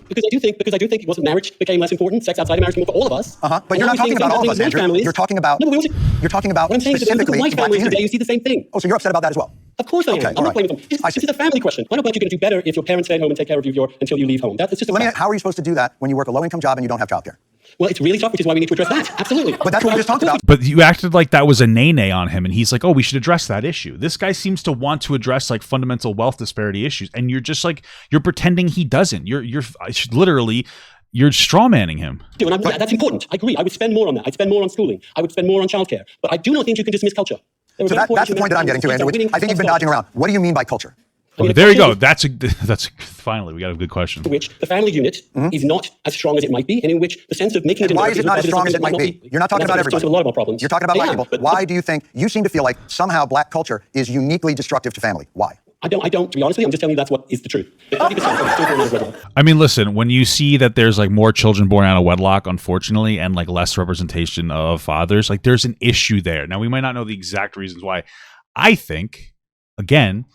Because I do think it wasn't marriage became less important. Sex outside of marriage for all of us. But you're not talking about all of us, Andrew. You're talking about. No, you're talking about what I'm saying specifically is that white families today, you see the same thing. Oh, so you're upset about that as well? Of course I am. I'm not blaming them. This is a family question. I don't think you're going to do better if your parents stay at home and take care of you until you leave home. That's just how are you supposed to do that when you work a low-income job and you don't have childcare? Well, it's really tough, which is why we need to address that. Absolutely. But that's what we just talked about. But you acted like that was a nay-nay on him, and he's like, oh, we should address that issue. This guy seems to want to address like fundamental wealth disparity issues, and you're just like, you're pretending he doesn't. You're literally, you're strawmanning him. That's important. I agree. I would spend more on that. I'd spend more on schooling. I would spend more on childcare. But I do not think you can dismiss culture. So that's the point that I'm getting to, Andrew. I think you've been dodging around. What do you mean by culture? There you go. That's finally we got a good question. In which the family unit is not as strong as it might be, and in which the sense of making it. Why is it not as strong as it might be? You're not talking about everybody. A lot of our problems. You're talking about black people. Why do you think you seem to feel like somehow black culture is uniquely destructive to family? Why? I don't. To be honest with you, I'm just telling you that's what is the truth. I mean, listen, when you see that there's like more children born out of wedlock, unfortunately, and like less representation of fathers, like there's an issue there. Now, we might not know the exact reasons why. I think, again,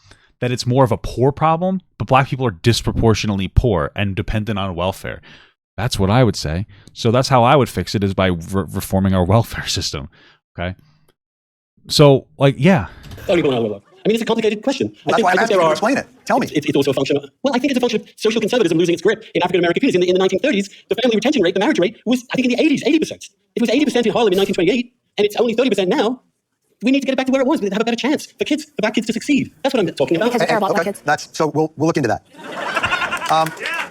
that it's more of a poor problem, but black people are disproportionately poor and dependent on welfare. That's what I would say. So that's how I would fix it, is by reforming our welfare system. Okay. So, like, yeah. I mean, it's a complicated question. That's why I'm asking you to explain it. Tell me. It's also a function of, well, I think it's a function of social conservatism losing its grip in African-American communities. In the 1930s, the family retention rate, the marriage rate, was, I think, in the 80s, 80%. It was 80% in Harlem in 1928, and it's only 30% now. We need to get it back to where it was. We have a better chance for black kids to succeed. That's what I'm talking about. Because we care about black kids. So we'll look into that.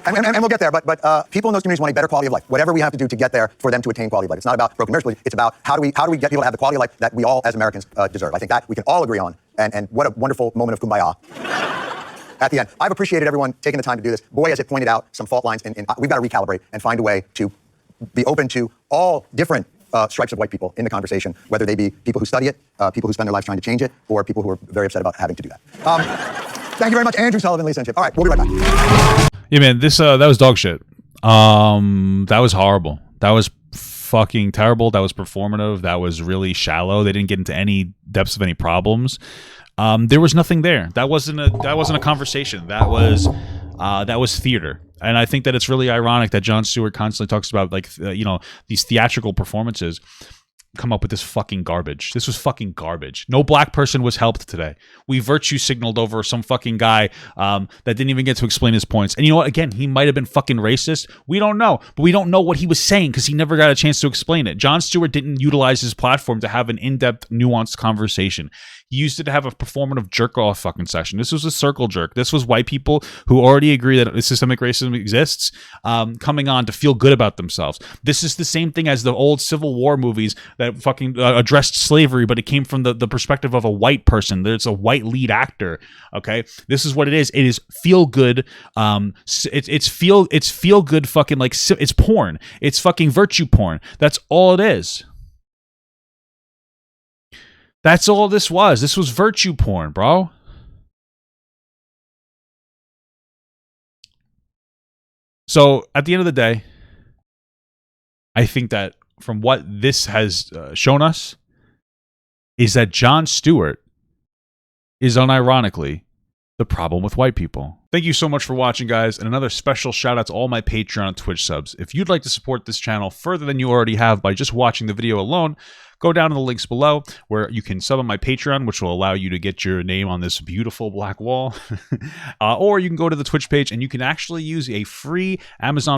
And we'll get there, but people in those communities want a better quality of life. Whatever we have to do to get there for them to attain quality of life. It's not about broken marriage. It's about how do we get people to have the quality of life that we all as Americans deserve. I think that we can all agree on. And what a wonderful moment of kumbaya at the end. I've appreciated everyone taking the time to do this. Boy, has it pointed out some fault lines, and we've got to recalibrate and find a way to be open to all different stripes of white people in the conversation, whether they be people who study it, people who spend their lives trying to change it, or people who are very upset about having to do that. Thank you very much, Andrew Sullivan, Lisa and Chip. All right, we'll be right back. Yeah, man, that was dog shit. That was horrible. That was fucking terrible. That was performative. That was really shallow. They didn't get into any depths of any problems. There was nothing there. That wasn't a conversation. That was theater. And I think that it's really ironic that Jon Stewart constantly talks about, like, these theatrical performances come up with this fucking garbage. This was fucking garbage. No black person was helped today. We virtue signaled over some fucking guy that didn't even get to explain his points. And you know what? Again, he might have been fucking racist. We don't know. But we don't know what he was saying because he never got a chance to explain it. Jon Stewart didn't utilize his platform to have an in-depth, nuanced conversation. He used it to have a performative jerk-off fucking session. This was a circle jerk. This was white people who already agree that systemic racism exists coming on to feel good about themselves. This is the same thing as the old Civil War movies that fucking addressed slavery, but it came from the perspective of a white person. There's a white lead actor. Okay, this is what it is. It is feel good. It's feel good. Fucking like it's porn. It's fucking virtue porn. That's all it is. That's all this was. This was virtue porn, bro. So at the end of the day, I think that from what this has shown us is that Jon Stewart is unironically the problem with white people. Thank you so much for watching, guys, and another special shout out to all my Patreon and Twitch subs. If you'd like to support this channel further than you already have by just watching the video alone, go down to the links below where you can sub on my Patreon, which will allow you to get your name on this beautiful black wall. Or you can go to the Twitch page and you can actually use a free Amazon